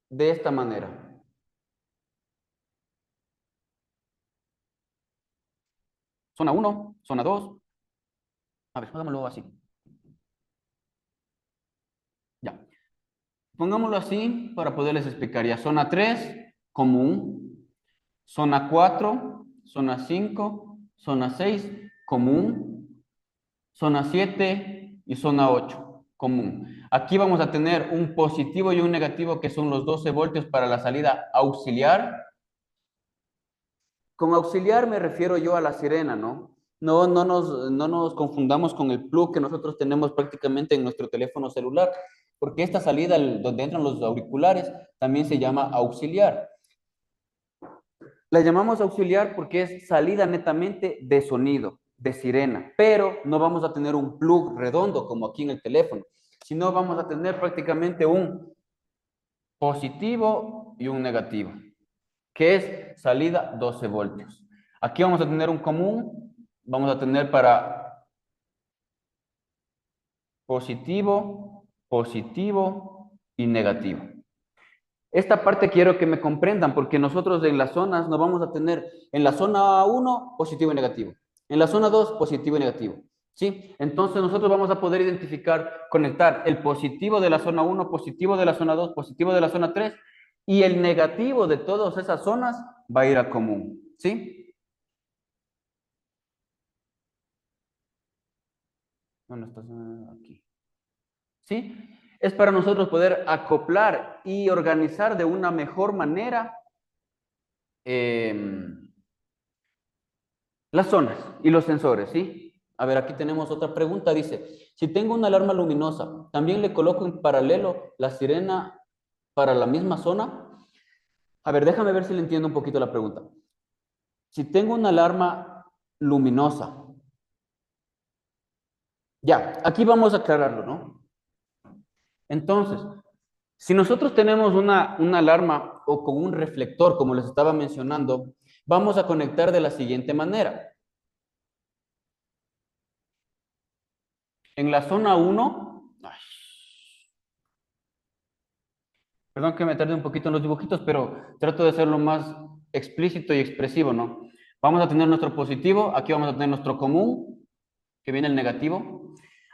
S1: de esta manera. Zona uno, zona 2. A ver, hagámoslo así. Ya. Pongámoslo así para poderles explicar. Ya, zona 3 común. Zona 4 zona 5 zona 6 común. Zona 7 y zona 8 común. Aquí vamos a tener un positivo y un negativo que son los 12 voltios para la salida auxiliar. Con auxiliar me refiero yo a la sirena, ¿no? No nos confundamos con el plug que nosotros tenemos prácticamente en nuestro teléfono celular, porque esta salida donde entran los auriculares también se llama auxiliar. La llamamos auxiliar porque es salida netamente de sonido, de sirena, pero no vamos a tener un plug redondo como aquí en el teléfono, sino vamos a tener prácticamente un positivo y un negativo, que es salida 12 voltios. Aquí vamos a tener un común, vamos a tener para positivo, positivo y negativo. Esta parte quiero que me comprendan porque nosotros en las zonas nos vamos a tener en la zona uno positivo y negativo, en la zona 2 positivo y negativo. ¿Sí? Entonces nosotros vamos a poder identificar, conectar el positivo de la zona uno, positivo de la zona 2, positivo de la zona 3 y el negativo de todas esas zonas va a ir a común. ¿Sí? ¿Dónde estás? Aquí. ¿Sí? Es para nosotros poder acoplar y organizar de una mejor manera las zonas y los sensores, ¿sí? A ver, aquí tenemos otra pregunta. Dice, si tengo una alarma luminosa, ¿también le coloco en paralelo la sirena para la misma zona? A ver, déjame ver si le entiendo un poquito la pregunta. Si tengo una alarma luminosa, ya, aquí vamos a aclararlo, ¿no? Entonces, si nosotros tenemos una alarma o con un reflector, como les estaba mencionando, vamos a conectar de la siguiente manera. En la zona uno, perdón que me tarde un poquito en los dibujitos, pero trato de hacerlo más explícito y expresivo, ¿no? Vamos a tener nuestro positivo, aquí vamos a tener nuestro común, que viene el negativo.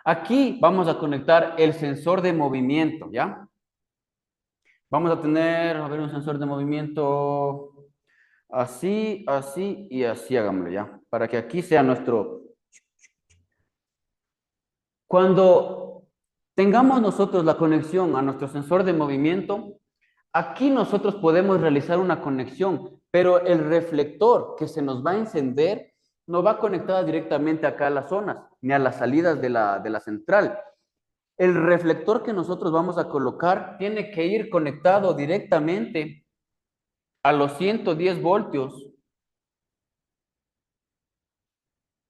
S1: Aquí vamos a conectar el sensor de movimiento, ¿ya? Vamos a tener, a ver, un sensor de movimiento así, así y así, hagámoslo, ¿ya? Para que aquí sea nuestro... Cuando tengamos nosotros la conexión a nuestro sensor de movimiento, aquí nosotros podemos realizar una conexión, pero el reflector que se nos va a encender no va conectada directamente acá a las zonas, ni a las salidas de la central. El reflector que nosotros vamos a colocar tiene que ir conectado directamente a los 110 voltios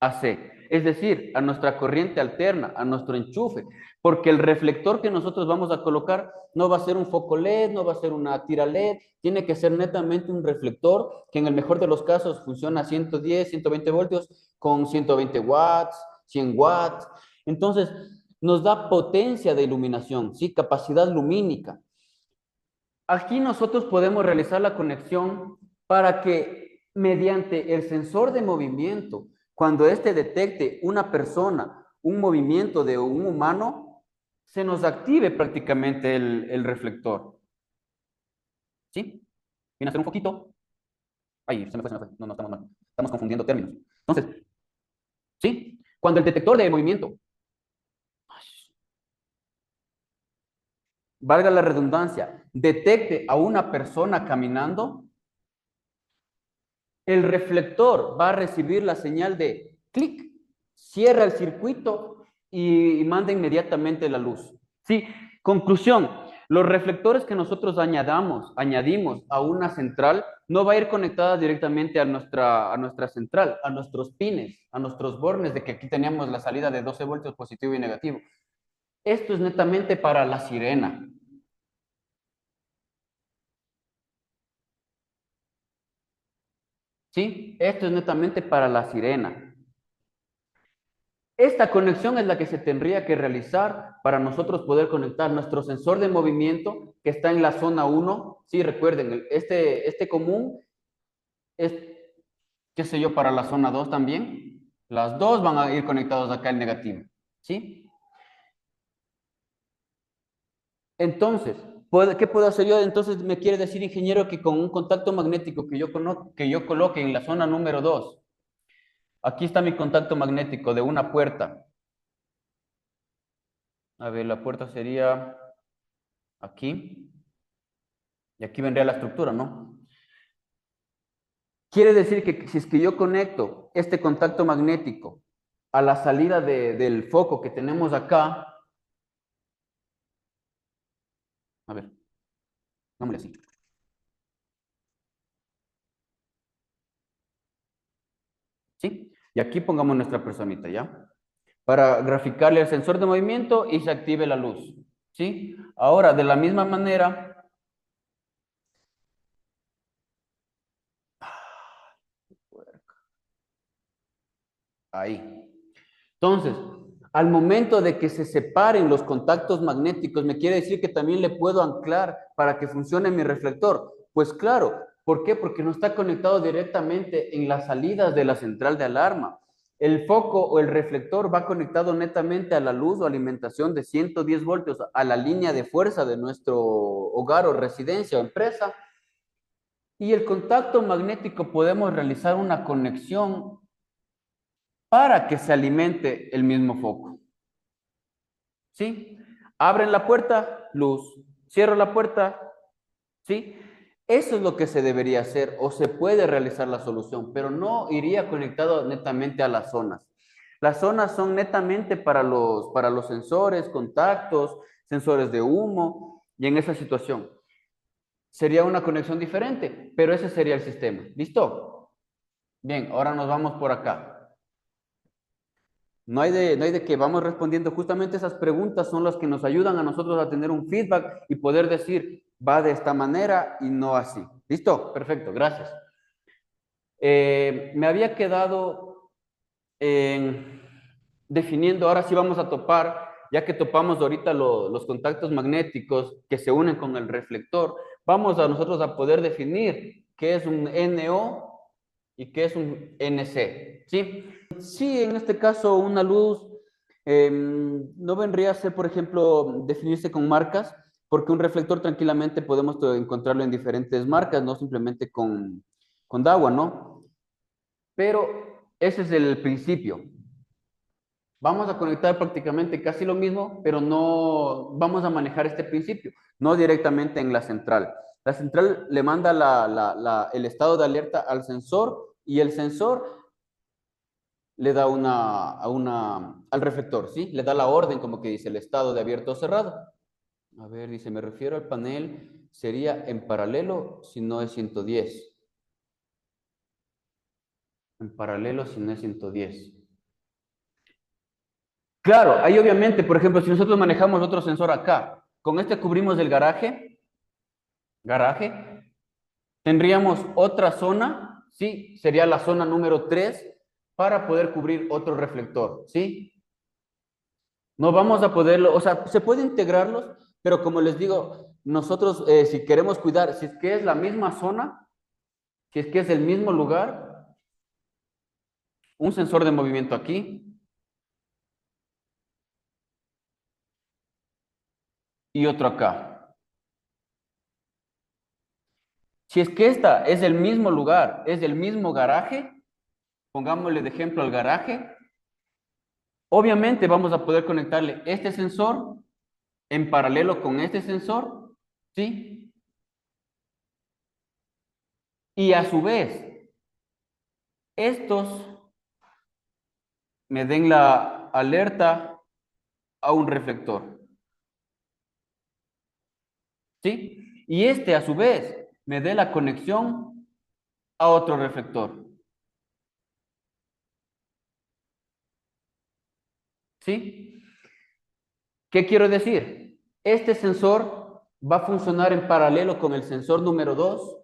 S1: AC, es decir, a nuestra corriente alterna, a nuestro enchufe, porque el reflector que nosotros vamos a colocar no va a ser un foco LED, no va a ser una tira LED, tiene que ser netamente un reflector que en el mejor de los casos funciona a 110, 120 voltios con 120 watts, 100 watts. Entonces, nos da potencia de iluminación, ¿sí? Capacidad lumínica. Aquí nosotros podemos realizar la conexión para que mediante el sensor de movimiento, cuando éste detecte una persona, un movimiento de un humano, se nos active prácticamente el reflector. ¿Sí? Viene a ser un foquito. Ay, se me fue. No, no, estamos mal. Estamos confundiendo términos. Entonces, ¿sí? Cuando el detector de movimiento, valga la redundancia, detecte a una persona caminando, el reflector va a recibir la señal de clic, cierra el circuito y manda inmediatamente la luz. Sí, conclusión, los reflectores que nosotros añadimos a una central, no va a ir conectada directamente a nuestra central, a nuestros pines, a nuestros bornes, de que aquí teníamos la salida de 12 voltios positivo y negativo. Esto es netamente para la sirena. ¿Sí? Esto es netamente para la sirena. Esta conexión es la que se tendría que realizar para nosotros poder conectar nuestro sensor de movimiento que está en la zona 1. Sí, recuerden, este común es, qué sé yo, para la zona 2 también. Las dos van a ir conectados acá el negativo. ¿Sí? Entonces, ¿qué puedo hacer yo? Entonces, me quiere decir, ingeniero, que con un contacto magnético que yo coloque en la zona número 2, aquí está mi contacto magnético de una puerta. A ver, la puerta sería aquí. Y aquí vendría la estructura, ¿no? Quiere decir que si es que yo conecto este contacto magnético a la salida del foco que tenemos acá, a ver, vámonos así. ¿Sí? Y aquí pongamos nuestra personita, ¿ya? Para graficarle el sensor de movimiento y se active la luz. ¿Sí? Ahora, de la misma manera, ahí. Entonces, al momento de que se separen los contactos magnéticos, ¿me quiere decir que también le puedo anclar para que funcione mi reflector? Pues claro, ¿por qué? Porque no está conectado directamente en las salidas de la central de alarma. El foco o el reflector va conectado netamente a la luz o alimentación de 110 voltios a la línea de fuerza de nuestro hogar o residencia o empresa. Y el contacto magnético podemos realizar una conexión para que se alimente el mismo foco. ¿Sí? Abren la puerta, luz. Cierro la puerta, ¿sí? Eso es lo que se debería hacer o se puede realizar la solución, pero no iría conectado netamente a las zonas. Las zonas son netamente para los sensores, contactos, sensores de humo, y en esa situación sería una conexión diferente, pero ese sería el sistema. ¿Listo? Bien, ahora nos vamos por acá. No hay de qué, vamos respondiendo. Justamente esas preguntas son las que nos ayudan a nosotros a tener un feedback y poder decir, va de esta manera y no así. ¿Listo? Perfecto, gracias. Me había quedado definiendo, ahora sí vamos a topar, ya que topamos ahorita los contactos magnéticos que se unen con el reflector, vamos a nosotros a poder definir qué es un NO y qué es un NC. ¿Sí? Sí, en este caso una luz no vendría a ser, por ejemplo, definirse con marcas, porque un reflector tranquilamente podemos encontrarlo en diferentes marcas, no simplemente con Dawa, ¿no? Pero ese es el principio. Vamos a conectar prácticamente casi lo mismo, pero no vamos a manejar este principio, no directamente en la central. La central le manda el estado de alerta al sensor y el sensor le da al reflector, ¿sí? Le da la orden, como que dice, el estado de abierto o cerrado. A ver, dice, me refiero al panel, sería en paralelo si no es 110. En paralelo si no es 110. Claro, ahí obviamente, por ejemplo, si nosotros manejamos otro sensor acá, con este cubrimos el garaje, tendríamos otra zona, ¿sí? Sería la zona número 3 para poder cubrir otro reflector, ¿sí? No vamos a poderlo, o sea, se puede integrarlos, pero como les digo, nosotros, si queremos cuidar, si es que es la misma zona, si es que es el mismo lugar, un sensor de movimiento aquí y otro acá. Si es que esta es el mismo lugar, es el mismo garaje, pongámosle de ejemplo al garaje, obviamente vamos a poder conectarle este sensor en paralelo con este sensor, ¿sí? Y a su vez, estos me den la alerta a un reflector, ¿sí? Y este a su vez me dé la conexión a otro reflector, ¿sí? ¿Qué quiero decir? Este sensor va a funcionar en paralelo con el sensor número 2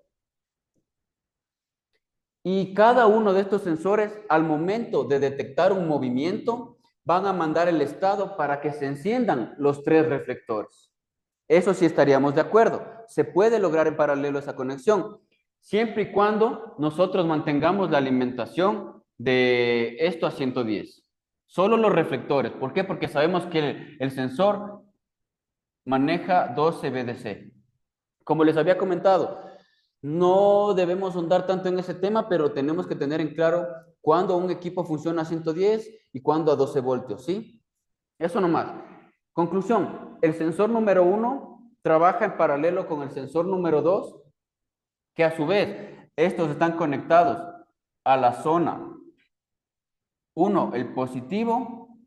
S1: y cada uno de estos sensores, al momento de detectar un movimiento, van a mandar el estado para que se enciendan los tres reflectores. Eso sí estaríamos de acuerdo. Se puede lograr en paralelo esa conexión, siempre y cuando nosotros mantengamos la alimentación de esto a 110. Solo los reflectores. ¿Por qué? Porque sabemos que el sensor maneja 12 BDC. Como les había comentado, no debemos ahondar tanto en ese tema, pero tenemos que tener en claro cuándo un equipo funciona a 110 y cuándo a 12 voltios, ¿sí? Eso nomás. Conclusión, el sensor número 1 trabaja en paralelo con el sensor número 2, que a su vez estos están conectados a la zona 1, el positivo,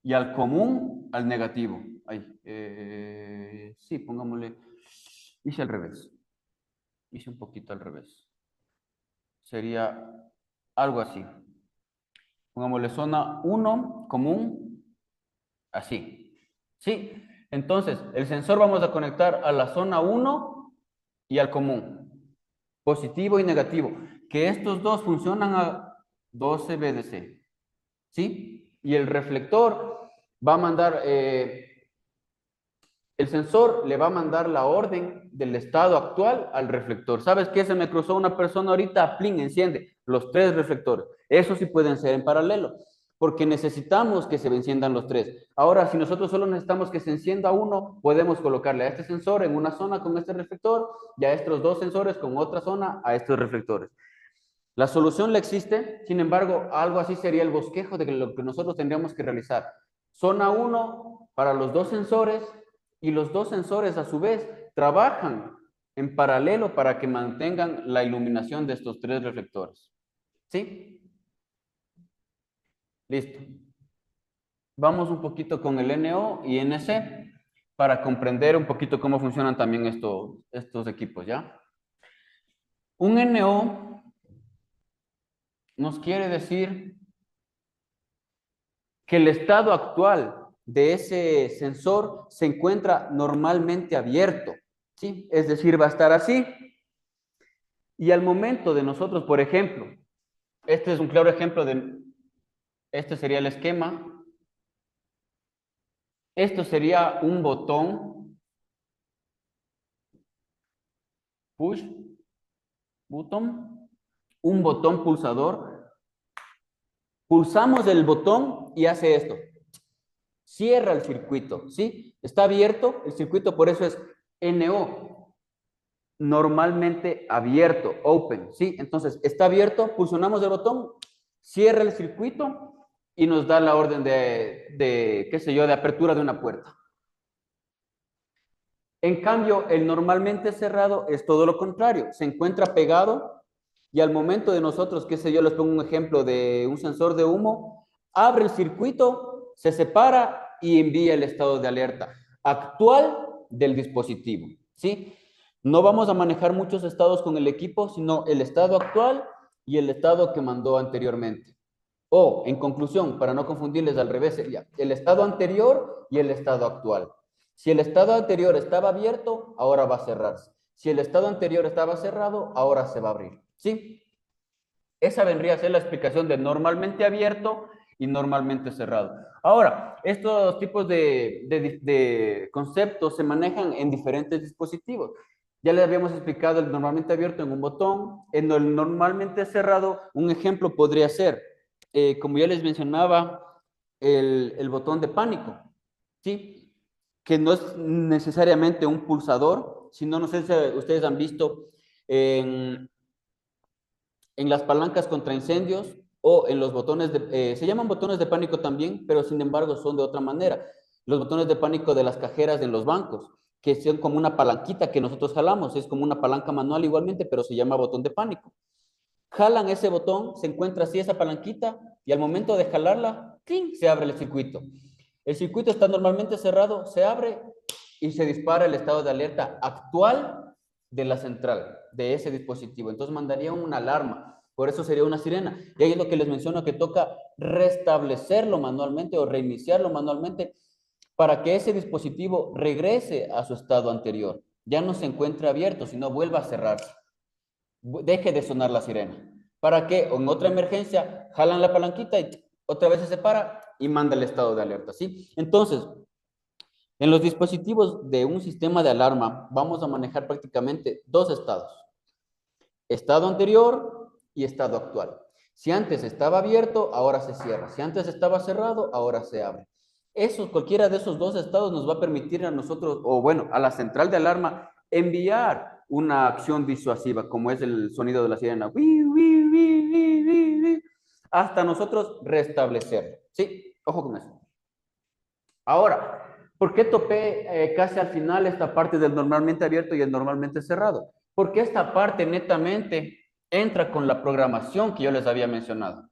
S1: y al común, al negativo. Ahí, sí, pongámosle, hice al revés, hice un poquito al revés. Sería algo así. Pongámosle zona 1, común, así. ¿Sí? Entonces, el sensor vamos a conectar a la zona 1 y al común, positivo y negativo, que estos dos funcionan a 12 BDC. ¿Sí? Y el reflector va a mandar, el sensor le va a mandar la orden del estado actual al reflector. ¿Sabes qué? Se me cruzó una persona ahorita, plin, enciende los tres reflectores. Eso sí pueden ser en paralelo, porque necesitamos que se enciendan los tres. Ahora, si nosotros solo necesitamos que se encienda uno, podemos colocarle a este sensor en una zona con este reflector y a estos dos sensores con otra zona a estos reflectores. La solución la existe, sin embargo, algo así sería el bosquejo de lo que nosotros tendríamos que realizar. Zona 1 para los dos sensores y los dos sensores a su vez trabajan en paralelo para que mantengan la iluminación de estos tres reflectores. ¿Sí? Listo. Vamos un poquito con el NO y NC para comprender un poquito cómo funcionan también estos equipos, ¿ya? Un NO nos quiere decir que el estado actual de ese sensor se encuentra normalmente abierto, ¿sí? Es decir, va a estar así. Y al momento de nosotros, por ejemplo, este es un claro ejemplo este sería el esquema. Esto sería un botón, push, button, un botón pulsador. Pulsamos el botón y hace esto. Cierra el circuito, ¿sí? Está abierto el circuito, por eso es NO. Normalmente abierto, open, ¿sí? Entonces, está abierto, pulsionamos el botón, cierra el circuito y nos da la orden qué sé yo, de apertura de una puerta. En cambio, el normalmente cerrado es todo lo contrario, se encuentra pegado y al momento de nosotros, qué sé yo, les pongo un ejemplo de un sensor de humo, abre el circuito, se separa y envía el estado de alerta actual del dispositivo, ¿sí? No vamos a manejar muchos estados con el equipo, sino el estado actual y el estado que mandó anteriormente. O, en conclusión, para no confundirles al revés, sería el estado anterior y el estado actual. Si el estado anterior estaba abierto, ahora va a cerrarse. Si el estado anterior estaba cerrado, ahora se va a abrir. ¿Sí? Esa vendría a ser la explicación de normalmente abierto y normalmente cerrado. Ahora, estos tipos de conceptos se manejan en diferentes dispositivos. Ya les habíamos explicado el normalmente abierto en un botón, en el normalmente cerrado, un ejemplo podría ser, como ya les mencionaba, el botón de pánico, ¿sí? Que no es necesariamente un pulsador, sino no sé si ustedes han visto en, en las palancas contra incendios o en los botones se llaman botones de pánico también, pero sin embargo son de otra manera. Los botones de pánico de las cajeras de los bancos, que son como una palanquita que nosotros jalamos, es como una palanca manual igualmente, pero se llama botón de pánico. Jalan ese botón, se encuentra así esa palanquita y al momento de jalarla, ¡cling!, se abre el circuito. El circuito está normalmente cerrado, se abre y se dispara el estado de alerta actual de la central, de ese dispositivo. Entonces mandaría una alarma, por eso sería una sirena. Y ahí es lo que les menciono, que toca restablecerlo manualmente o reiniciarlo manualmente para que ese dispositivo regrese a su estado anterior. Ya no se encuentre abierto, sino vuelva a cerrarse. Deje de sonar la sirena. ¿Para que en otra emergencia jalan la palanquita y otra vez se separa y manda el estado de alerta? ¿Sí? Entonces, en los dispositivos de un sistema de alarma vamos a manejar prácticamente dos estados: estado anterior y estado actual. Si antes estaba abierto, ahora se cierra. Si antes estaba cerrado, ahora se abre. Eso, cualquiera de esos dos estados nos va a permitir a nosotros, o bueno, a la central de alarma, enviar una acción disuasiva, como es el sonido de la sirena, hasta nosotros restablecerlo. ¿Sí? Ojo con eso. Ahora, ¿por qué topé casi al final esta parte del normalmente abierto y el normalmente cerrado? Porque esta parte netamente entra con la programación que yo les había mencionado.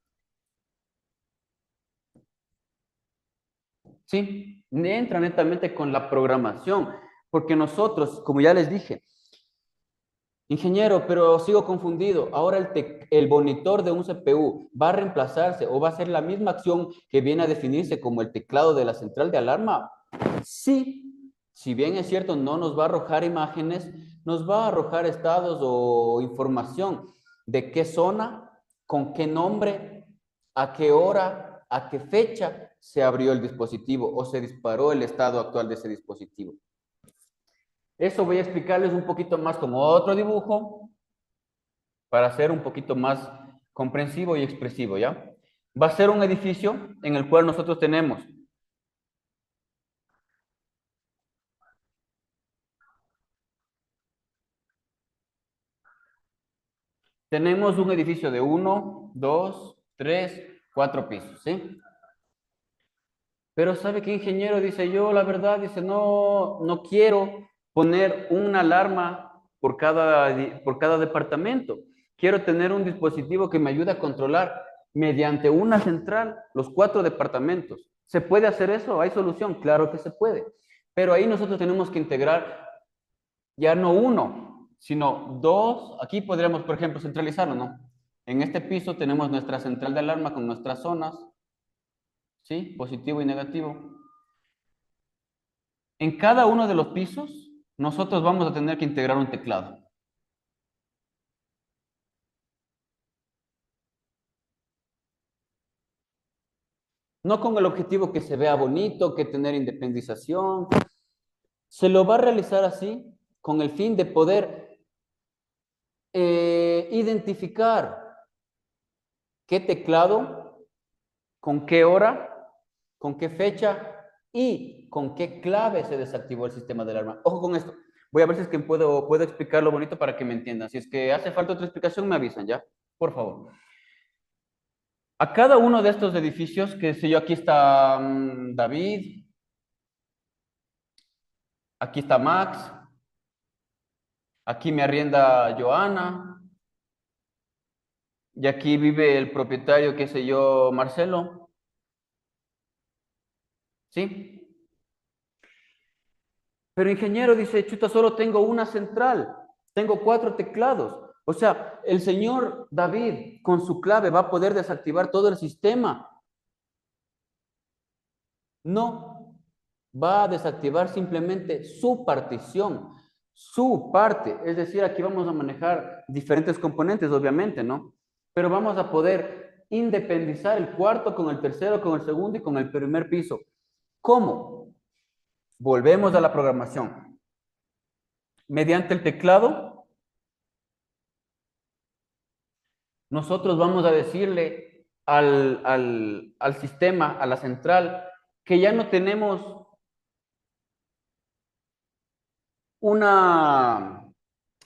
S1: ¿Sí? Entra netamente con la programación, porque nosotros, como ya les dije, ingeniero, pero sigo confundido. Ahora el monitor de un CPU va a reemplazarse o va a hacer la misma acción que viene a definirse como el teclado de la central de alarma. Sí, si bien es cierto, no nos va a arrojar imágenes, nos va a arrojar estados o información de qué zona, con qué nombre, a qué hora, a qué fecha se abrió el dispositivo o se disparó el estado actual de ese dispositivo. Eso voy a explicarles un poquito más con otro dibujo para ser un poquito más comprensivo y expresivo, ¿ya? Va a ser un edificio en el cual nosotros tenemos un edificio de 1, 2, 3, 4 pisos, ¿sí? Pero ¿sabe qué, ingeniero? Dice yo, la verdad, dice, no, no quiero poner una alarma por cada departamento. Quiero tener un dispositivo que me ayude a controlar mediante una central los 4 departamentos. ¿Se puede hacer eso? ¿Hay solución? Claro que se puede. Pero ahí nosotros tenemos que integrar ya no uno, sino dos. Aquí podríamos, por ejemplo, centralizarlo, ¿no? En este piso tenemos nuestra central de alarma con nuestras zonas, ¿sí? Positivo y negativo. En cada uno de los pisos, nosotros vamos a tener que integrar un teclado. No con el objetivo que se vea bonito, que tener independización. Se lo va a realizar así con el fin de poder identificar qué teclado, con qué hora, con qué fecha y con qué clave se desactivó el sistema de alarma. Ojo con esto. Voy a ver si es que puedo explicarlo bonito para que me entiendan. Si es que hace falta otra explicación, me avisan, ¿ya? Por favor. A cada uno de estos edificios, que sé yo, aquí está David, aquí está Max, aquí me arrienda Joana, y aquí vive el propietario, qué sé yo, Marcelo, ¿sí? Pero ingeniero dice, chuta, solo tengo una central, tengo 4 teclados. O sea, el señor David con su clave va a poder desactivar todo el sistema. No, va a desactivar simplemente su partición, su parte. Es decir, aquí vamos a manejar diferentes componentes, obviamente, ¿no? Pero vamos a poder independizar el cuarto con el tercero, con el segundo y con el primer piso. ¿Cómo? Volvemos a la programación. Mediante el teclado, nosotros vamos a decirle al sistema, a la central, que ya no tenemos una,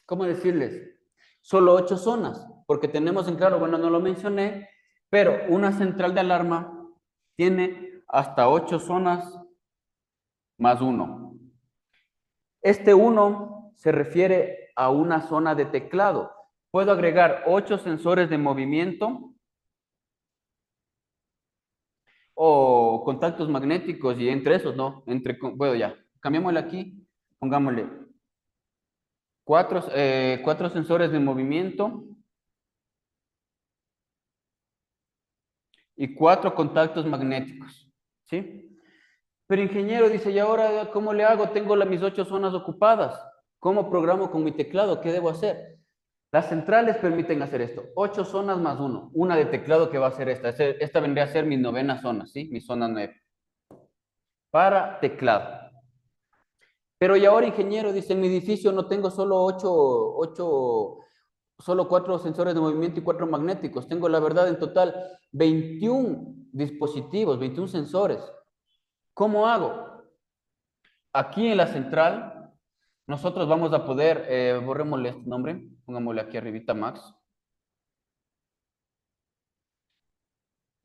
S1: ¿cómo decirles? Solo 8 zonas, porque tenemos en claro, bueno, no lo mencioné, pero una central de alarma tiene hasta 8 zonas más 1. Este 1 se refiere a una zona de teclado. Puedo agregar 8 sensores de movimiento o contactos magnéticos y entre esos, ¿no? Bueno, ya, cambiémosle aquí, pongámosle 4 sensores de movimiento y 4 contactos magnéticos, ¿sí? Pero ingeniero dice, ¿y ahora cómo le hago? Tengo mis 8 zonas ocupadas. ¿Cómo programo con mi teclado? ¿Qué debo hacer? Las centrales permiten hacer esto. 8 zonas más 1. Una de teclado que va a ser esta. Esta vendría a ser mi 9ª zona, ¿sí? Mi zona 9. Para teclado. Pero y ahora, ingeniero, dice, en mi edificio no tengo solo 8 solo 4 sensores de movimiento y 4 magnéticos. Tengo, la verdad, en total 21 dispositivos, 21 sensores. ¿Cómo hago? Aquí en la central, nosotros vamos a poder, borrémosle este nombre, pongámosle aquí arribita Max.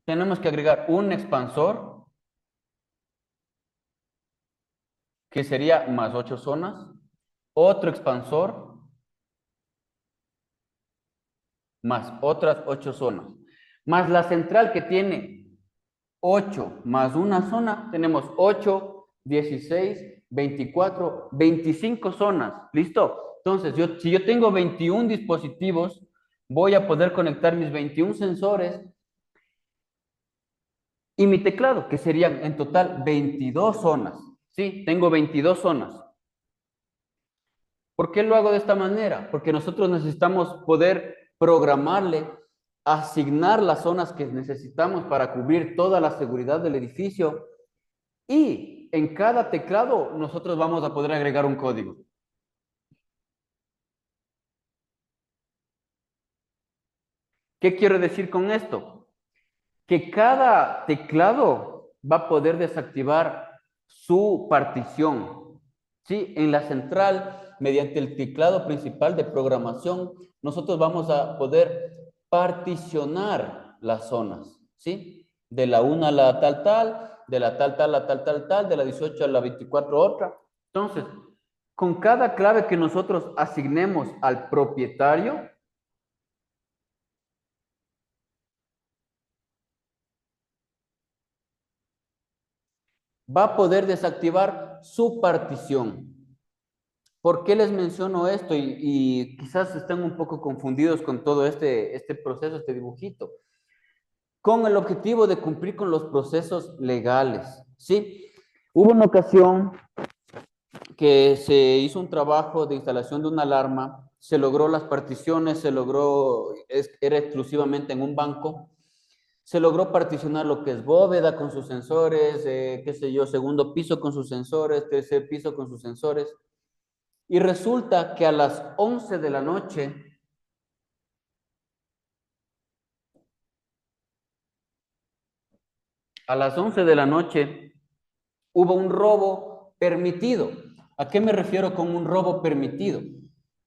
S1: Tenemos que agregar un expansor, que sería más 8 zonas, otro expansor, más otras 8 zonas, más la central que tiene 8 más una zona, tenemos 8, 16, 24, 25 zonas. ¿Listo? Entonces, si yo tengo 21 dispositivos, voy a poder conectar mis 21 sensores y mi teclado, que serían en total 22 zonas. Sí, tengo 22 zonas. ¿Por qué lo hago de esta manera? Porque nosotros necesitamos poder programarle, asignar las zonas que necesitamos para cubrir toda la seguridad del edificio. Y en cada teclado nosotros vamos a poder agregar un código. ¿Qué quiero decir con esto? Que cada teclado va a poder desactivar su partición. ¿Sí? En la central, mediante el teclado principal de programación, nosotros vamos a poder particionar las zonas. ¿Sí? De la 1 a la tal, de la tal a la tal, de la 18 a la 24 otra. Entonces, con cada clave que nosotros asignemos al propietario, va a poder desactivar su partición. ¿Por qué les menciono esto? Y quizás estén un poco confundidos con todo este proceso, este dibujito. Con el objetivo de cumplir con los procesos legales, ¿sí? Hubo una ocasión que se hizo un trabajo de instalación de una alarma, se logró las particiones, era exclusivamente en un banco, se logró particionar lo que es bóveda con sus sensores, qué sé yo, segundo piso con sus sensores, tercer piso con sus sensores. Y resulta que a las 11 de la noche, hubo un robo permitido. ¿A qué me refiero con un robo permitido?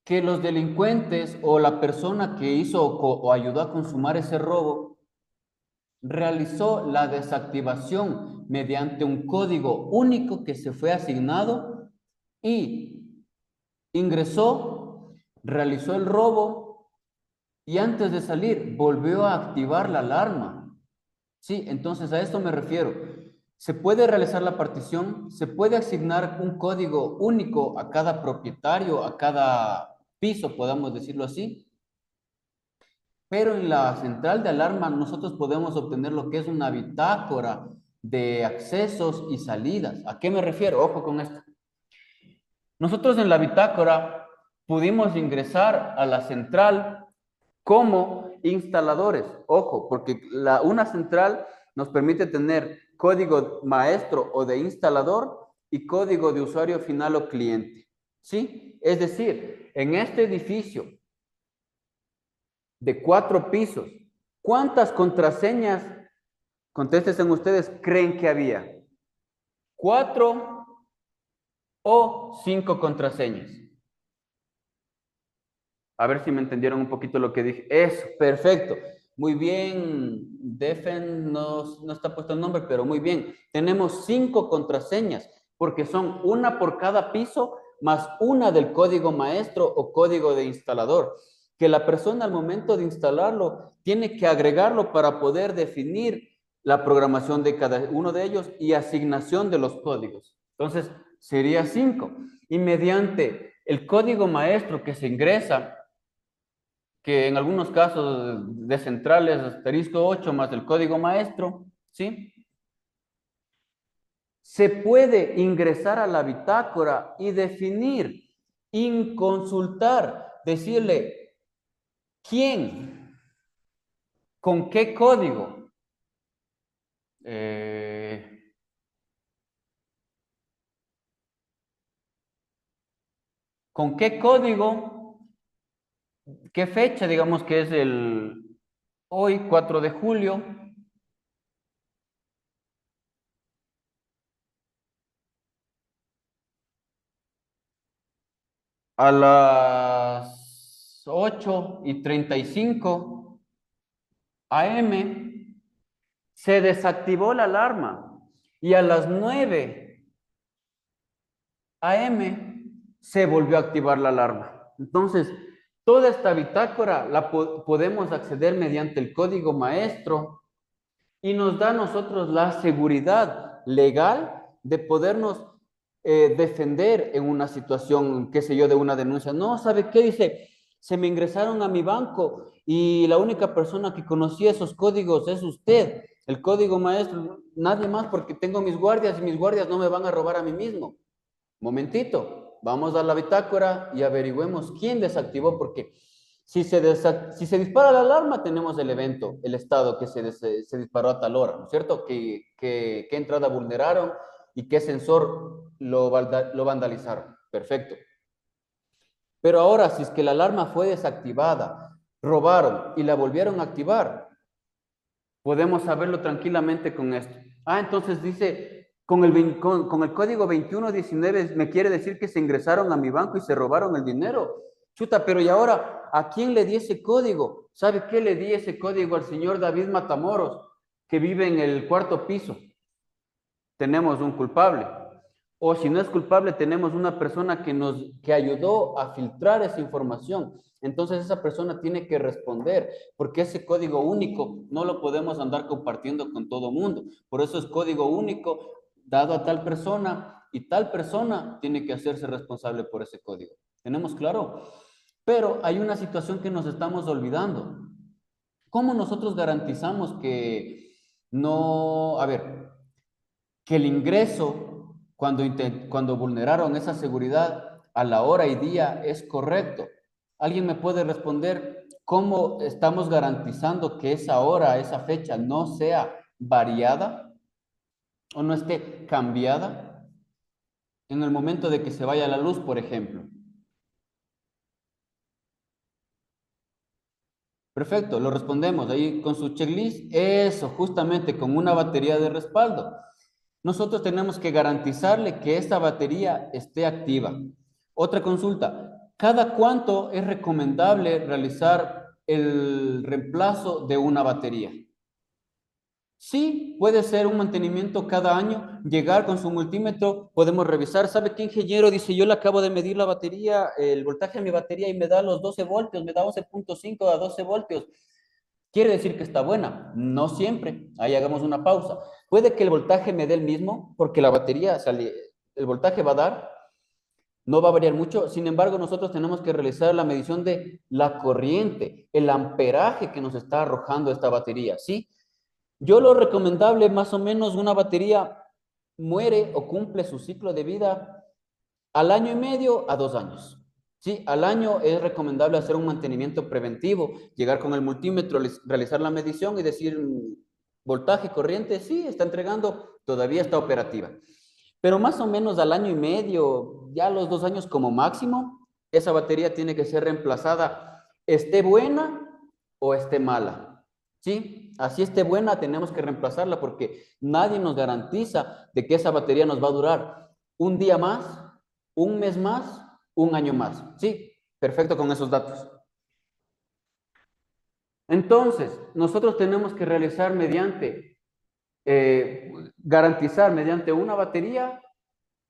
S1: Que los delincuentes o la persona que hizo o ayudó a consumar ese robo realizó la desactivación mediante un código único que se fue asignado y ingresó, realizó el robo y antes de salir volvió a activar la alarma. Sí, entonces a esto me refiero. Se puede realizar la partición, se puede asignar un código único a cada propietario, a cada piso, podamos decirlo así, pero en la central de alarma nosotros podemos obtener lo que es una bitácora de accesos y salidas. ¿A qué me refiero? Ojo con esto. Nosotros en la bitácora pudimos ingresar a la central como instaladores. Ojo, porque una central nos permite tener código maestro o de instalador y código de usuario final o cliente. ¿Sí? Es decir, en este edificio de 4 pisos, ¿cuántas contraseñas, contéstense ustedes, creen que había? ¿4 o 5 contraseñas? A ver si me entendieron un poquito lo que dije. Eso, perfecto. Muy bien. Defen no está puesto el nombre, pero muy bien. Tenemos 5 contraseñas, porque son una por cada piso, más una del código maestro o código de instalador, que la persona al momento de instalarlo tiene que agregarlo para poder definir la programación de cada uno de ellos y asignación de los códigos. Entonces, sería 5. Y mediante el código maestro que se ingresa, que en algunos casos de centrales asterisco 8 más el código maestro, ¿sí? Se puede ingresar a la bitácora y definir, inconsultar, decirle quién, con qué código, eh, con qué código, qué fecha, digamos que es el hoy, 4 de julio, a las 8:35 AM, se desactivó la alarma y a las 9 AM se volvió a activar la alarma. Entonces, toda esta bitácora la podemos acceder mediante el código maestro y nos da a nosotros la seguridad legal de podernos defender en una situación, qué sé yo, de una denuncia. No, ¿sabe qué? Dice, se me ingresaron a mi banco y la única persona que conocía esos códigos es usted, el código maestro, nadie más porque tengo mis guardias y mis guardias no me van a robar a mí mismo. Momentito, vamos a la bitácora y averigüemos quién desactivó, porque si se dispara la alarma, tenemos el evento, el estado que se disparó a tal hora, ¿no es cierto? ¿Qué entrada vulneraron y qué sensor lo vandalizaron? Perfecto. Pero ahora, si es que la alarma fue desactivada, robaron y la volvieron a activar, podemos saberlo tranquilamente con esto. Ah, entonces dice, con el código 2119 me quiere decir que se ingresaron a mi banco y se robaron el dinero. Chuta, pero ¿y ahora a quién le di ese código? ¿Sabe qué le di ese código al señor David Matamoros, que vive en el 4.º piso? Tenemos un culpable. O si no es culpable, tenemos una persona que ayudó a filtrar esa información. Entonces esa persona tiene que responder, porque ese código único no lo podemos andar compartiendo con todo mundo. Por eso es código único dado a tal persona y tal persona tiene que hacerse responsable por ese código. ¿Tenemos claro? Pero hay una situación que nos estamos olvidando. ¿Cómo nosotros garantizamos que no, a ver, que el ingreso, cuando vulneraron esa seguridad a la hora y día, es correcto? ¿Alguien me puede responder cómo estamos garantizando que esa hora, esa fecha no sea variada o no esté cambiada en el momento de que se vaya la luz, por ejemplo? Perfecto, lo respondemos ahí con su checklist. Eso, justamente con una batería de respaldo. Nosotros tenemos que garantizarle que esta batería esté activa. Otra consulta, ¿cada cuánto es recomendable realizar el reemplazo de una batería? Sí, puede ser un mantenimiento cada año, llegar con su multímetro, podemos revisar. ¿Sabe qué, ingeniero? Dice, yo le acabo de medir la batería, el voltaje de mi batería y me da los 12 voltios, me da 11.5 a 12 voltios. ¿Quiere decir que está buena? No siempre. Ahí hagamos una pausa. Puede que el voltaje me dé el mismo, porque la batería, el voltaje va a dar, no va a variar mucho. Sin embargo, nosotros tenemos que realizar la medición de la corriente, el amperaje que nos está arrojando esta batería, ¿sí? Yo lo recomendable, más o menos, una batería muere o cumple su ciclo de vida al año y medio a 2 años. Sí, al año es recomendable hacer un mantenimiento preventivo, llegar con el multímetro, realizar la medición y decir voltaje, corriente, sí, está entregando, todavía está operativa. Pero más o menos al año y medio, ya a los 2 años como máximo, esa batería tiene que ser reemplazada, esté buena o esté mala. ¿Sí? Así esté buena, tenemos que reemplazarla porque nadie nos garantiza de que esa batería nos va a durar un día más, un mes más, un año más. Sí, perfecto con esos datos. Entonces, nosotros tenemos que realizar garantizar mediante una batería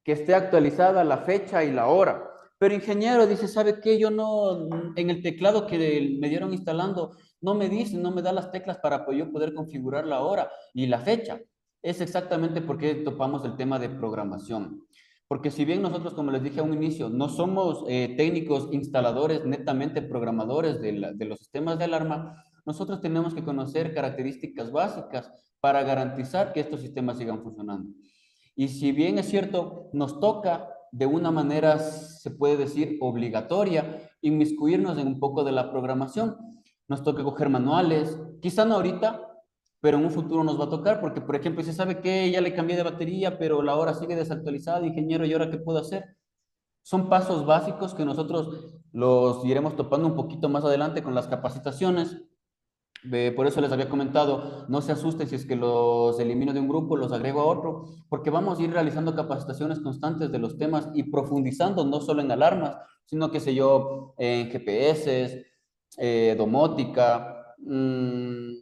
S1: que esté actualizada la fecha y la hora. Pero ingeniero dice, ¿sabe qué? Yo no, en el teclado que me dieron instalando, no me dice, no me da las teclas para yo poder configurar la hora y la fecha. Es exactamente porque topamos el tema de programación. Porque si bien nosotros, como les dije a un inicio, no somos técnicos instaladores, netamente programadores de los sistemas de alarma, nosotros tenemos que conocer características básicas para garantizar que estos sistemas sigan funcionando. Y si bien es cierto, nos toca de una manera, se puede decir, obligatoria, inmiscuirnos en un poco de la programación. Nos toca coger manuales, quizá no ahorita, pero en un futuro nos va a tocar, porque por ejemplo, si sabe que ya le cambié de batería, pero la hora sigue desactualizada, ingeniero, ¿y ahora qué puedo hacer? Son pasos básicos que nosotros los iremos topando un poquito más adelante con las capacitaciones. Por eso les había comentado, no se asusten si es que los elimino de un grupo, los agrego a otro, porque vamos a ir realizando capacitaciones constantes de los temas y profundizando no solo en alarmas, sino, qué sé yo, en GPS, domótica,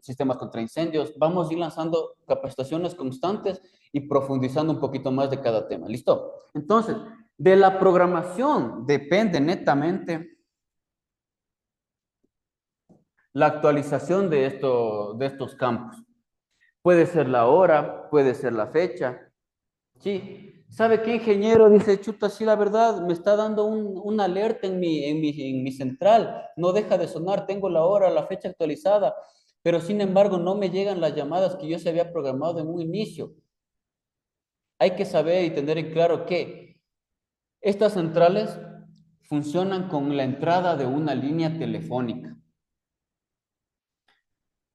S1: sistemas contra incendios. Vamos a ir lanzando capacitaciones constantes y profundizando un poquito más de cada tema. ¿Listo? Entonces, de la programación depende netamente la actualización de estos campos. Puede ser la hora, puede ser la fecha. Sí, ¿sabe qué, ingeniero? Dice, chuta, sí, la verdad, me está dando una alerta en mi central. No deja de sonar, tengo la hora, la fecha actualizada, pero sin embargo no me llegan las llamadas que yo se había programado en un inicio. Hay que saber y tener en claro que estas centrales funcionan con la entrada de una línea telefónica.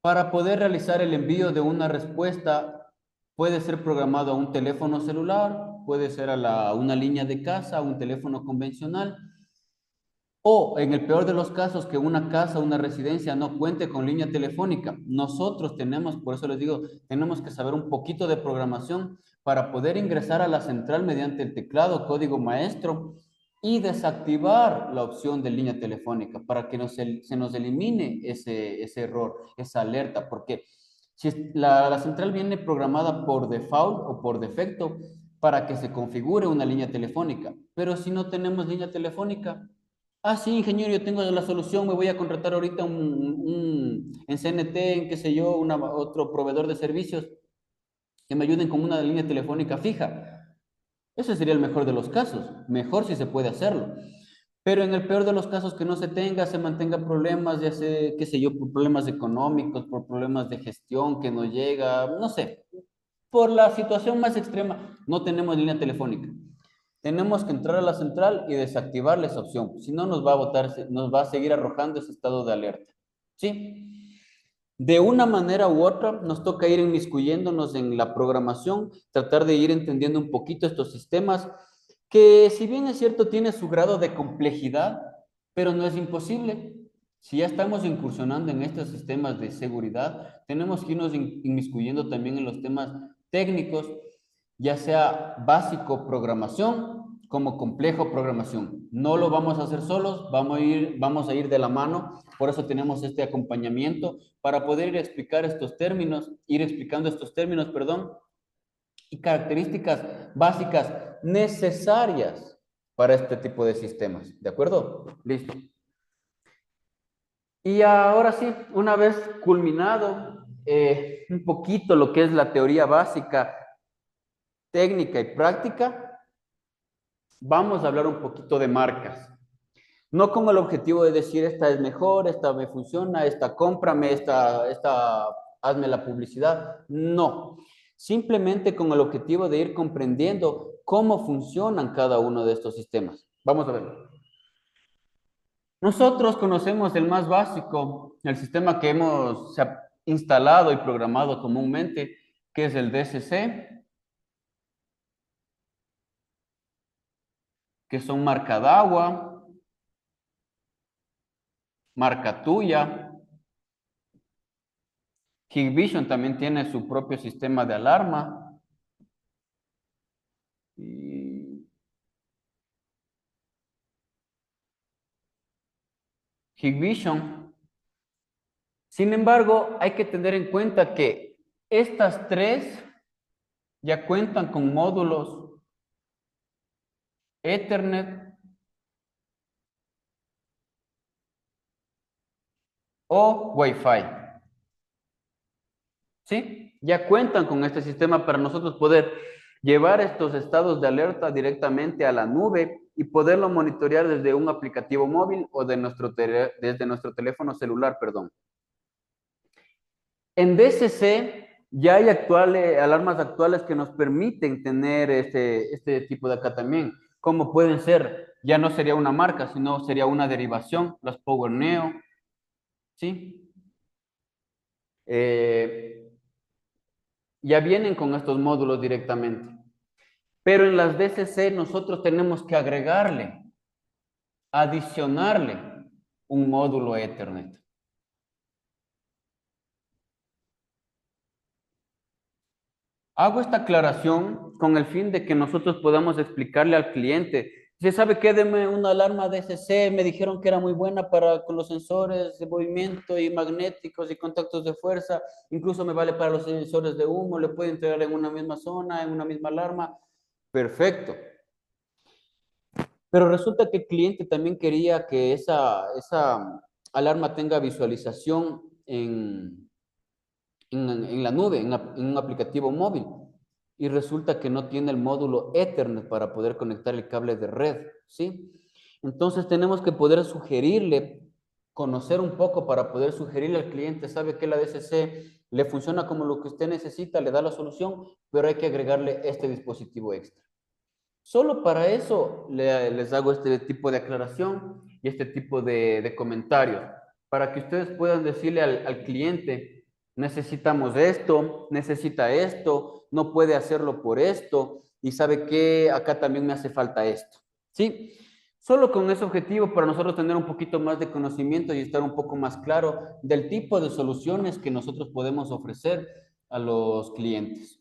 S1: Para poder realizar el envío de una respuesta, puede ser programado a un teléfono celular, puede ser a una línea de casa, a un teléfono convencional, o en el peor de los casos, que una casa, una residencia no cuente con línea telefónica. Nosotros tenemos, por eso les digo, tenemos que saber un poquito de programación para poder ingresar a la central mediante el teclado, código maestro y desactivar la opción de línea telefónica para que se nos elimine ese error, esa alerta, porque si la central viene programada por default o por defecto para que se configure una línea telefónica, pero si no tenemos línea telefónica, ah, sí, ingeniero, yo tengo la solución, me voy a contratar ahorita en CNT, en qué sé yo, otro proveedor de servicios que me ayuden con una línea telefónica fija. Ese sería el mejor de los casos, mejor si se puede hacerlo. Pero en el peor de los casos que no se tenga, se mantenga problemas, ya sé, qué sé yo, por problemas económicos, por problemas de gestión que no llega, no sé, por la situación más extrema, no tenemos línea telefónica. Tenemos que entrar a la central y desactivar esa opción. Si no, nos va a botar, nos va a seguir arrojando ese estado de alerta. ¿Sí? De una manera u otra, nos toca ir inmiscuyéndonos en la programación, tratar de ir entendiendo un poquito estos sistemas, que si bien es cierto, tiene su grado de complejidad, pero no es imposible. Si ya estamos incursionando en estos sistemas de seguridad, tenemos que irnos inmiscuyendo también en los temas técnicos, ya sea básico programación como complejo programación. No lo vamos a hacer solos, vamos a ir de la mano, por eso tenemos este acompañamiento para poder ir explicando estos términos, perdón, y características básicas necesarias para este tipo de sistemas. ¿De acuerdo? Listo. Y ahora sí, una vez culminado un poquito lo que es la teoría básica, técnica y práctica, vamos a hablar un poquito de marcas. No con el objetivo de decir esta es mejor, esta me funciona, esta cómprame, esta hazme la publicidad. No. Simplemente con el objetivo de ir comprendiendo cómo funcionan cada uno de estos sistemas. Vamos a verlo. Nosotros conocemos el más básico, el sistema que hemos instalado y programado comúnmente, que es el DSC, que son marca DAWA, marca tuya. Hikvision también tiene su propio sistema de alarma. Y Hikvision. Sin embargo, hay que tener en cuenta que estas tres ya cuentan con módulos Ethernet o Wi-Fi. ¿Sí? Ya cuentan con este sistema para nosotros poder llevar estos estados de alerta directamente a la nube y poderlo monitorear desde un aplicativo móvil o desde nuestro teléfono celular, perdón. En DCC ya hay alarmas actuales que nos permiten tener este tipo de acatamiento, como pueden ser, ya no sería una marca, sino sería una derivación, las Power Neo, ¿sí? Eh, ya vienen con estos módulos directamente. Pero en las DCC nosotros tenemos que agregarle, adicionarle un módulo Ethernet. Hago esta aclaración con el fin de que nosotros podamos explicarle al cliente. Si sabe qué, deme una alarma DCC, me dijeron que era muy buena para con los sensores de movimiento y magnéticos y contactos de fuerza, incluso me vale para los sensores de humo, le puede entregar en una misma zona, en una misma alarma. Perfecto. Pero resulta que el cliente también quería que esa alarma tenga visualización en la nube, en un aplicativo móvil. Y resulta que no tiene el módulo Ethernet para poder conectar el cable de red, ¿sí? Entonces tenemos que poder sugerirle, conocer un poco para poder sugerirle al cliente, sabe que la DSC le funciona como lo que usted necesita, le da la solución, pero hay que agregarle este dispositivo extra. Solo para eso les hago este tipo de aclaración y este tipo de comentarios, para que ustedes puedan decirle al cliente, necesitamos esto, necesita esto, no puede hacerlo por esto, y sabe que acá también me hace falta esto. ¿Sí? Solo con ese objetivo para nosotros tener un poquito más de conocimiento y estar un poco más claro del tipo de soluciones que nosotros podemos ofrecer a los clientes.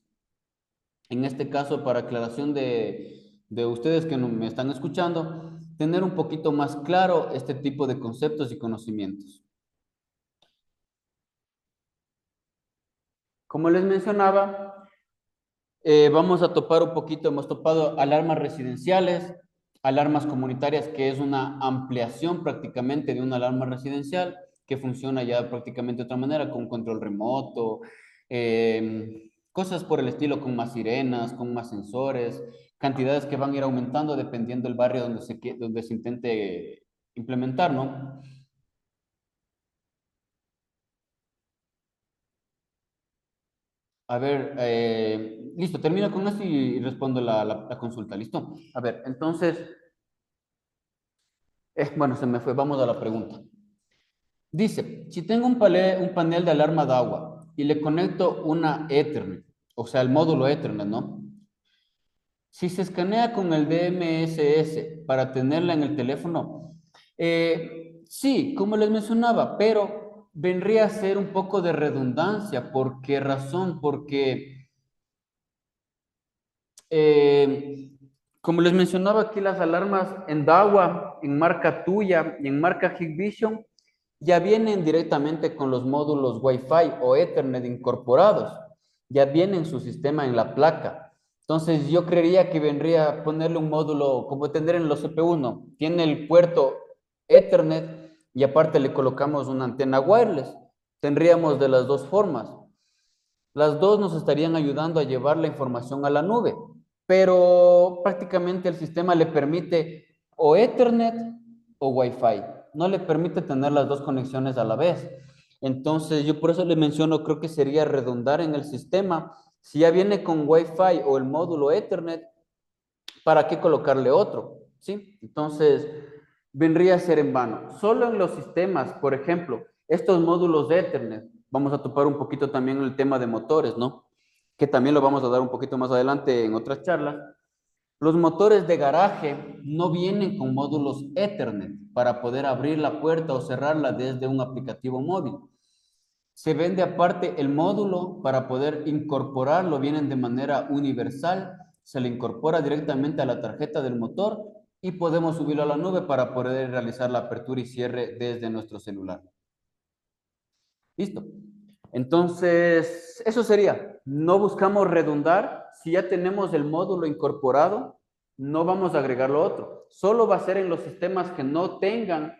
S1: En este caso, para aclaración de ustedes que me están escuchando, tener un poquito más claro este tipo de conceptos y conocimientos. Como les mencionaba, vamos a topar un poquito, hemos topado alarmas residenciales, alarmas comunitarias, que es una ampliación prácticamente de una alarma residencial, que funciona ya prácticamente de otra manera, con control remoto, cosas por el estilo, con más sirenas, con más sensores, cantidades que van a ir aumentando dependiendo del barrio donde se intente implementar, ¿no? A ver, listo, termino con esto y respondo la consulta, ¿listo? A ver, entonces, bueno, se me fue, vamos a la pregunta. Dice, si tengo un panel de alarma de agua y le conecto una Ethernet, o sea, el módulo Ethernet, ¿no? Si se escanea con el DMSS para tenerla en el teléfono, sí, como les mencionaba, pero vendría a ser un poco de redundancia. ¿Por qué razón? Porque Eh, como les mencionaba aquí, las alarmas en DAWA, en marca tuya y en marca Hikvision ya vienen directamente con los módulos Wi-Fi o Ethernet incorporados. Ya vienen su sistema en la placa. Entonces yo creería que vendría a ponerle un módulo como tener en los CPU1. Tiene el puerto Ethernet y aparte le colocamos una antena wireless. Tendríamos de las dos formas. Las dos nos estarían ayudando a llevar la información a la nube, pero prácticamente el sistema le permite o Ethernet o Wi-Fi. No le permite tener las dos conexiones a la vez. Entonces, yo por eso le menciono, creo que sería redundar en el sistema. Si ya viene con Wi-Fi o el módulo Ethernet, ¿para qué colocarle otro? ¿Sí? Entonces, vendría a ser en vano. Solo en los sistemas, por ejemplo, estos módulos de Ethernet, vamos a topar un poquito también el tema de motores, ¿no? Que también lo vamos a dar un poquito más adelante en otras charlas. Los motores de garaje no vienen con módulos Ethernet para poder abrir la puerta o cerrarla desde un aplicativo móvil. Se vende aparte el módulo para poder incorporarlo, vienen de manera universal, se le incorpora directamente a la tarjeta del motor y podemos subirlo a la nube para poder realizar la apertura y cierre desde nuestro celular. Listo. Entonces, eso sería. No buscamos redundar. Si ya tenemos el módulo incorporado, no vamos a agregar lo otro. Solo va a ser en los sistemas que no tengan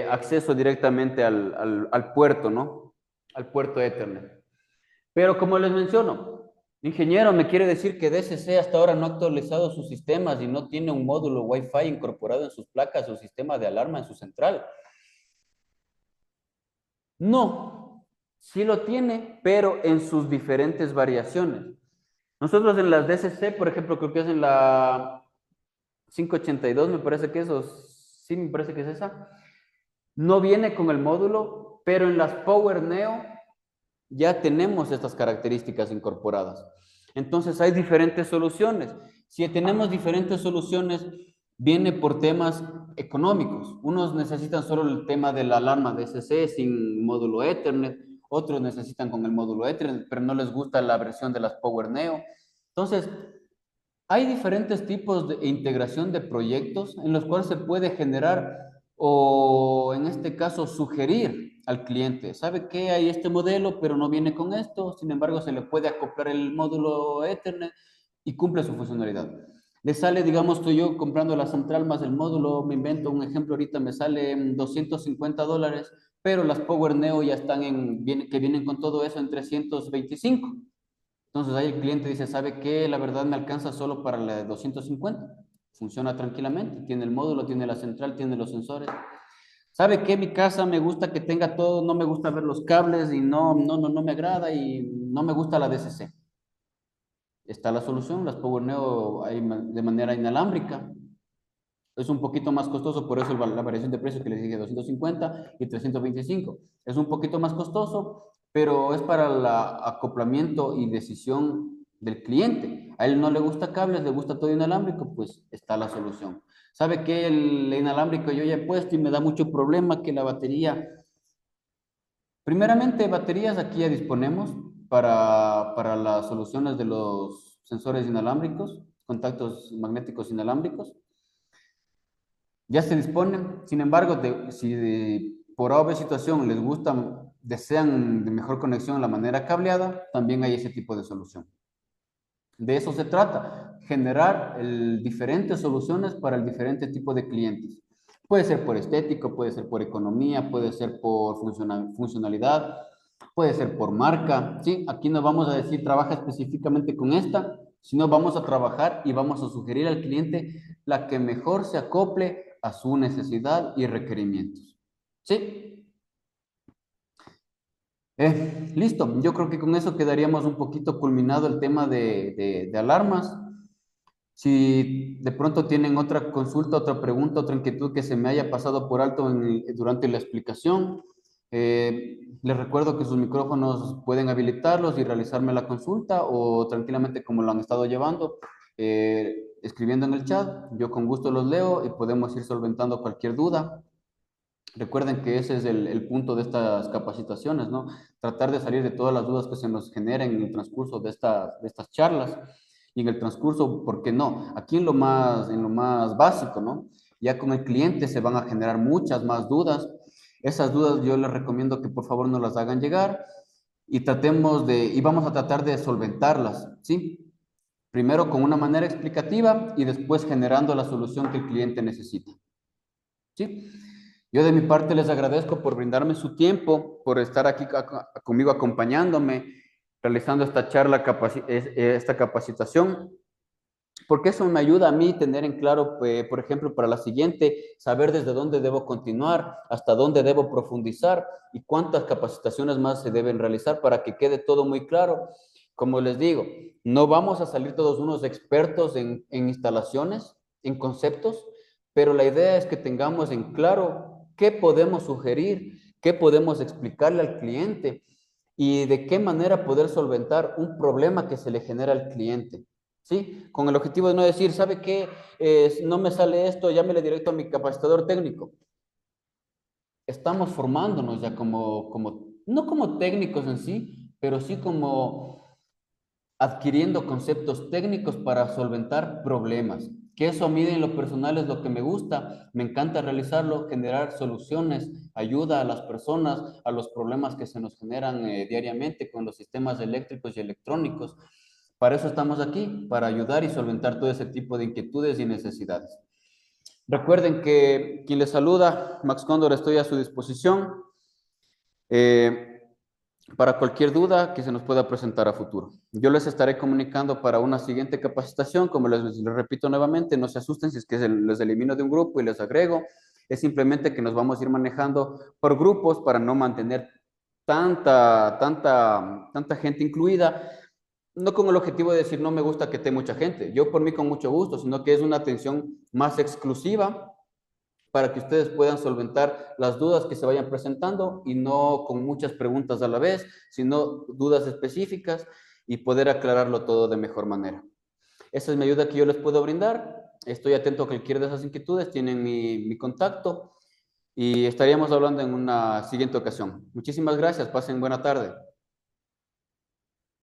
S1: acceso directamente al puerto, ¿no? Al puerto Ethernet. Pero como les menciono, ingeniero, me quiere decir que DSC hasta ahora no ha actualizado sus sistemas y no tiene un módulo Wi-Fi incorporado en sus placas o sistema de alarma en su central. No, sí lo tiene, pero en sus diferentes variaciones. Nosotros en las DSC, por ejemplo, creo que es en la 582, me parece que es, o sí, me parece que es esa. No viene con el módulo, pero en las Power Neo ya tenemos estas características incorporadas. Entonces hay diferentes soluciones. Si tenemos diferentes soluciones, viene por temas económicos. Unos necesitan solo el tema de la alarma DSC sin módulo Ethernet, otros necesitan con el módulo Ethernet, pero no les gusta la versión de las Power Neo. Entonces, hay diferentes tipos de integración de proyectos en los cuales se puede generar o en este caso sugerir al cliente. ¿Sabe que hay este modelo, pero no viene con esto? Sin embargo, se le puede acoplar el módulo Ethernet y cumple su funcionalidad. Le sale, digamos, estoy yo comprando la central más el módulo, me invento un ejemplo ahorita, me sale $250, pero las Power Neo ya están que vienen con todo eso en 325. Entonces ahí el cliente dice, ¿sabe qué? La verdad me alcanza solo para la de 250. Funciona tranquilamente, tiene el módulo, tiene la central, tiene los sensores. ¿Sabe qué? Mi casa me gusta que tenga todo, no me gusta ver los cables y no me agrada y no me gusta la DCC. Está la solución, las Power Neo hay de manera inalámbrica. Es un poquito más costoso, por eso la variación de precio que les dije, 250 y 325. Es un poquito más costoso, pero es para el acoplamiento y decisión del cliente. A él no le gusta cables, le gusta todo inalámbrico, pues está la solución. ¿Sabe que el inalámbrico yo ya he puesto y me da mucho problema que la batería? Primeramente, baterías aquí ya disponemos para las soluciones de los sensores inalámbricos, contactos magnéticos inalámbricos. Ya se disponen. Sin embargo, si por A o B situación les gusta, desean de mejor conexión a la manera cableada, también hay ese tipo de solución. De eso se trata, generar diferentes soluciones para el diferente tipo de clientes. Puede ser por estético, puede ser por economía, puede ser por funcionalidad, puede ser por marca, ¿sí? Aquí no vamos a decir trabaja específicamente con esta, sino vamos a trabajar y vamos a sugerir al cliente la que mejor se acople a su necesidad y requerimientos. ¿Sí? Listo, yo creo que con eso quedaríamos un poquito culminado el tema de alarmas. Si de pronto tienen otra consulta, otra pregunta, otra inquietud que se me haya pasado por alto durante la explicación, les recuerdo que sus micrófonos pueden habilitarlos y realizarme la consulta o tranquilamente como lo han estado llevando, escribiendo en el chat. Yo con gusto los leo y podemos ir solventando cualquier duda. Recuerden que ese es el punto de estas capacitaciones, ¿no? Tratar de salir de todas las dudas que se nos generen en el transcurso de estas charlas y en el transcurso, ¿por qué no? Aquí en lo más básico, ¿no? Ya con el cliente se van a generar muchas más dudas. Esas dudas yo les recomiendo que por favor no las hagan llegar y y vamos a tratar de solventarlas, ¿sí? Primero con una manera explicativa y después generando la solución que el cliente necesita, ¿sí? Yo de mi parte les agradezco por brindarme su tiempo, por estar aquí conmigo acompañándome, realizando esta charla, esta capacitación, porque eso me ayuda a mí tener en claro, por ejemplo, para la siguiente, saber desde dónde debo continuar, hasta dónde debo profundizar y cuántas capacitaciones más se deben realizar para que quede todo muy claro. Como les digo, no vamos a salir todos unos expertos en instalaciones, en conceptos, pero la idea es que tengamos en claro qué podemos sugerir, qué podemos explicarle al cliente y de qué manera poder solventar un problema que se le genera al cliente. ¿Sí? Con el objetivo de no decir, ¿sabe qué? No me sale esto, llámele directo a mi capacitador técnico. Estamos formándonos ya no como técnicos en sí, pero sí como adquiriendo conceptos técnicos para solventar problemas. Que eso a mí en lo personal es lo que me gusta, me encanta realizarlo, generar soluciones, ayuda a las personas, a los problemas que se nos generan diariamente con los sistemas eléctricos y electrónicos. Para eso estamos aquí, para ayudar y solventar todo ese tipo de inquietudes y necesidades. Recuerden que quien les saluda, Max Cóndor, estoy a su disposición eh, para cualquier duda que se nos pueda presentar a futuro. Yo les estaré comunicando para una siguiente capacitación, como les repito nuevamente, no se asusten si es que les elimino de un grupo y les agrego, es simplemente que nos vamos a ir manejando por grupos para no mantener tanta gente incluida, no con el objetivo de decir no me gusta que esté mucha gente, yo por mí con mucho gusto, sino que es una atención más exclusiva para que ustedes puedan solventar las dudas que se vayan presentando y no con muchas preguntas a la vez, sino dudas específicas y poder aclararlo todo de mejor manera. Esa es mi ayuda que yo les puedo brindar. Estoy atento a cualquier de esas inquietudes, tienen mi contacto y estaríamos hablando en una siguiente ocasión. Muchísimas gracias, pasen buena tarde.